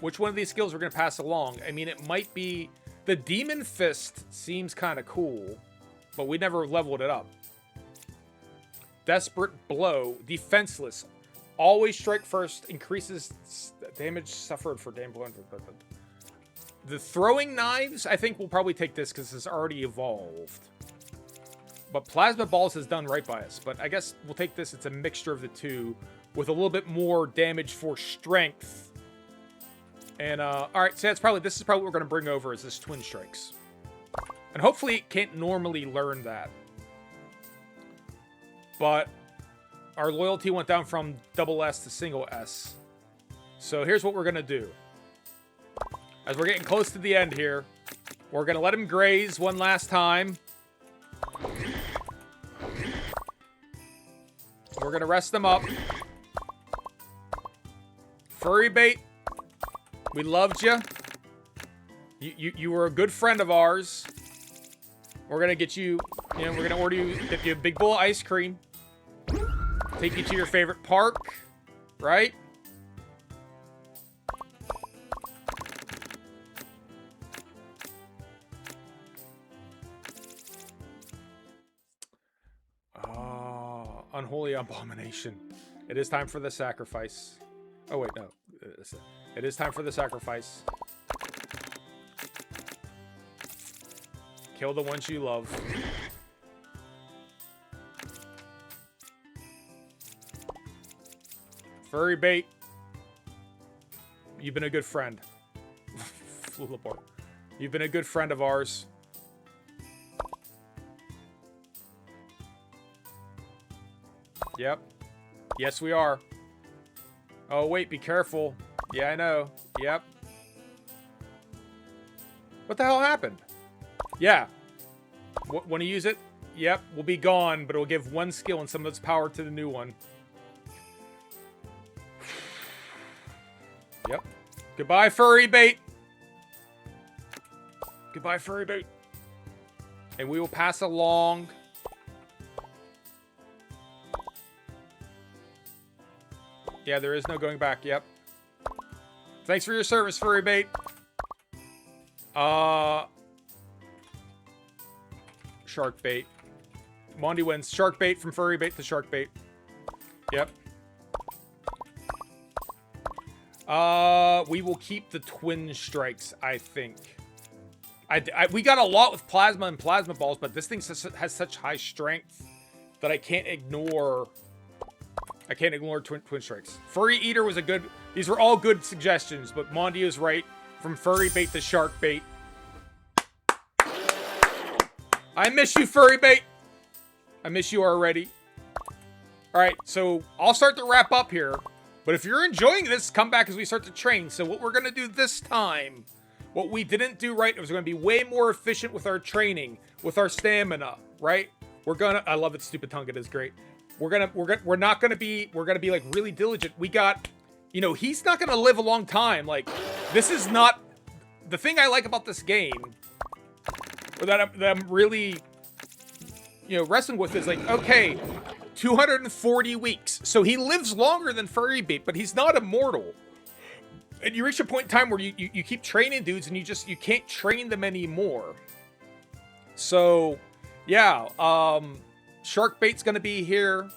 Which one of these skills we're gonna pass along? I mean, it might be... The Demon Fist seems kind of cool, but we never leveled it up. Desperate Blow, Defenseless. Always strike first, increases damage suffered for damage. The Throwing Knives, I think we'll probably take this because it's already evolved. But Plasma Balls has done right by us. But I guess we'll take this. It's a mixture of the two with a little bit more damage for strength. And, alright, so this is probably what we're going to bring over is this Twin Strikes. And hopefully it can't normally learn that. But... Our loyalty went down from double S to single S. So here's what we're going to do. As we're getting close to the end here, we're going to let him graze one last time. we're gonna rest them up. Furry bait, we loved you. You were a good friend of ours. We're gonna get you, we're gonna get you a big bowl of ice cream. Take you to your favorite park, right? Oh, unholy abomination. It is time for the sacrifice. Oh, wait, no. It is time for the sacrifice. Kill the ones you love. Furry bait. You've been a good friend. Flew apart. You've been a good friend of ours. Yep. Yes, we are. Oh, wait, be careful. Yeah, I know. Yep. What the hell happened? Yeah. When you use it, yep, we'll be gone, but it'll give one skill and some of its power to the new one. Yep. Goodbye, furry bait. Goodbye, furry bait. And we will pass along. Yeah, there is no going back. Yep. Thanks for your service, furry bait. Shark bait. Mondi wins. Shark bait from furry bait to shark bait. Yep. We will keep the twin strikes, I think. We got a lot with plasma and plasma balls, but this thing has such high strength that I can't ignore. I can't ignore twin strikes. Furry eater was a good. These were all good suggestions, but Mondi is right. From furry bait to shark bait. I miss you, furry bait. I miss you already. All right, so I'll start to wrap up here. But if you're enjoying this, come back as we start to train. So what we're going to do this time, what we didn't do right, is we're going to be way more efficient with our training, with our stamina, right? I love it, stupid tongue. It is great. We're going to be like really diligent. We got, he's not going to live a long time. Like, this is not the thing I like about this game, or that I'm really, wrestling with is like, okay, 240 weeks. So he lives longer than Furry Bait, but he's not immortal. And you reach a point in time where you keep training dudes and you can't train them anymore. So, yeah, Shark Bait's gonna be here.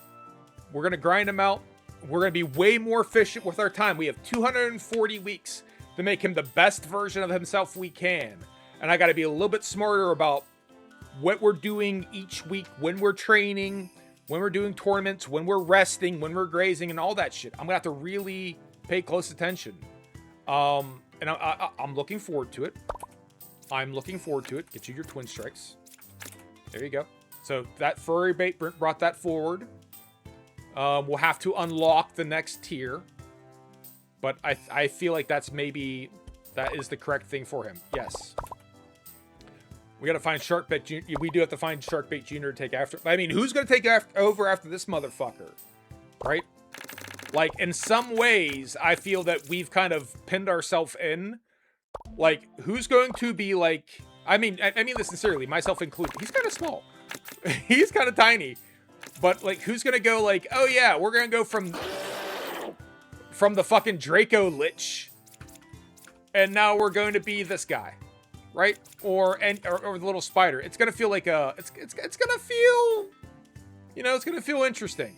We're gonna grind him out. We're gonna be way more efficient with our time. We have 240 weeks to make him the best version of himself we can. And I gotta be a little bit smarter about what we're doing each week, when we're training, when we're doing tournaments, when we're resting, when we're grazing, and all that shit. I'm gonna have to really pay close attention. And I'm looking forward to it. I'm looking forward to it. Get you your twin strikes. There you go. So that Furry Bait brought that forward. We'll have to unlock the next tier. But I feel like that is the correct thing for him. Yes. We got to find Sharkbait Jr. We do have to find Sharkbait Jr. to take after. I mean, who's going to take over after this motherfucker? Right? Like, in some ways, I feel that we've kind of pinned ourselves in. Like, who's going to be like... I mean this sincerely, myself included. He's kind of small. He's kind of tiny. But, like, who's going to go like, oh yeah, we're going to go from the fucking Draco Lich. And now we're going to be this guy. Right? Or the little spider. It's gonna feel like it's gonna feel, it's gonna feel interesting.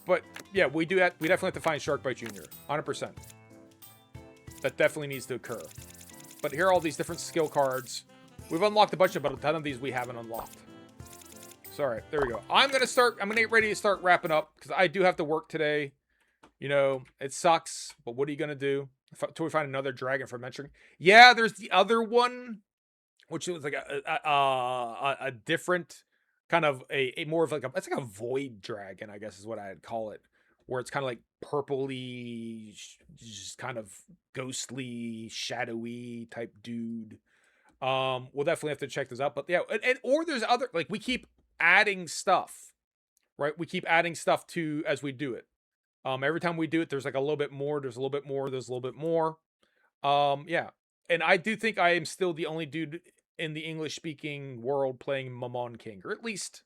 But yeah, we definitely have to find Sharkbite Jr. 100%. That definitely needs to occur. But here are all these different skill cards. We've unlocked a bunch of, but a ton of these we haven't unlocked. So all right, there we go. I'm gonna get ready to start wrapping up because I do have to work today. It sucks, but what are you gonna do? Until we find another dragon for mentoring. Yeah, there's the other one, which was like a different kind of a more of like it's like a void dragon, I guess is what I'd call it, where it's kind of like purpley, just kind of ghostly, shadowy type dude. We'll definitely have to check this out, but yeah, or there's other, like, we keep adding stuff, right? We keep adding stuff to as we do it. Every time we do it, there's like a little bit more, there's a little bit more, there's a little bit more. Yeah. And I do think I am still the only dude in the English speaking world playing Mamon King, or at least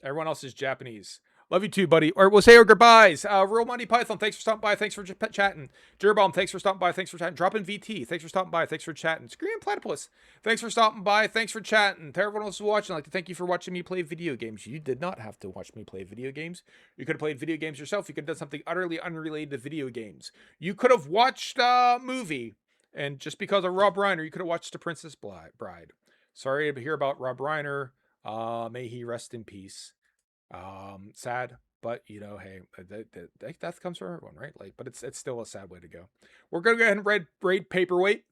everyone else is Japanese. Love you too, buddy. Or we'll say our goodbyes. Real Money Python, thanks for stopping by. Thanks for chatting. Jerbomb, thanks for stopping by. Thanks for chatting. Dropping VT, thanks for stopping by. Thanks for chatting. Screaming Platypus, thanks for stopping by. Thanks for chatting. To everyone else who's watching, I'd like to thank you for watching me play video games. You did not have to watch me play video games. You could have played video games yourself. You could have done something utterly unrelated to video games. You could have watched a movie. And just because of Rob Reiner, you could have watched The Princess Bride. Sorry to hear about Rob Reiner. May he rest in peace. Sad, but you know, hey, death comes for everyone, right? Like, but it's still a sad way to go. We're gonna go ahead and raid Paperweight.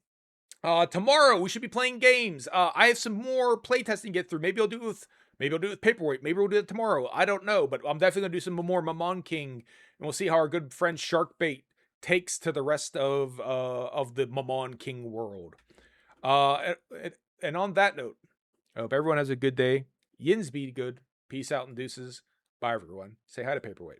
Tomorrow we should be playing games. I have some more playtesting to get through. Maybe I'll do it with Paperweight. Maybe we'll do it tomorrow. I don't know, but I'm definitely gonna do some more Mamon King, and we'll see how our good friend Sharkbait takes to the rest of the Mamon King world. And on that note, I hope everyone has a good day. Yins be good. Peace out and deuces. Bye, everyone. Say hi to Paperweight.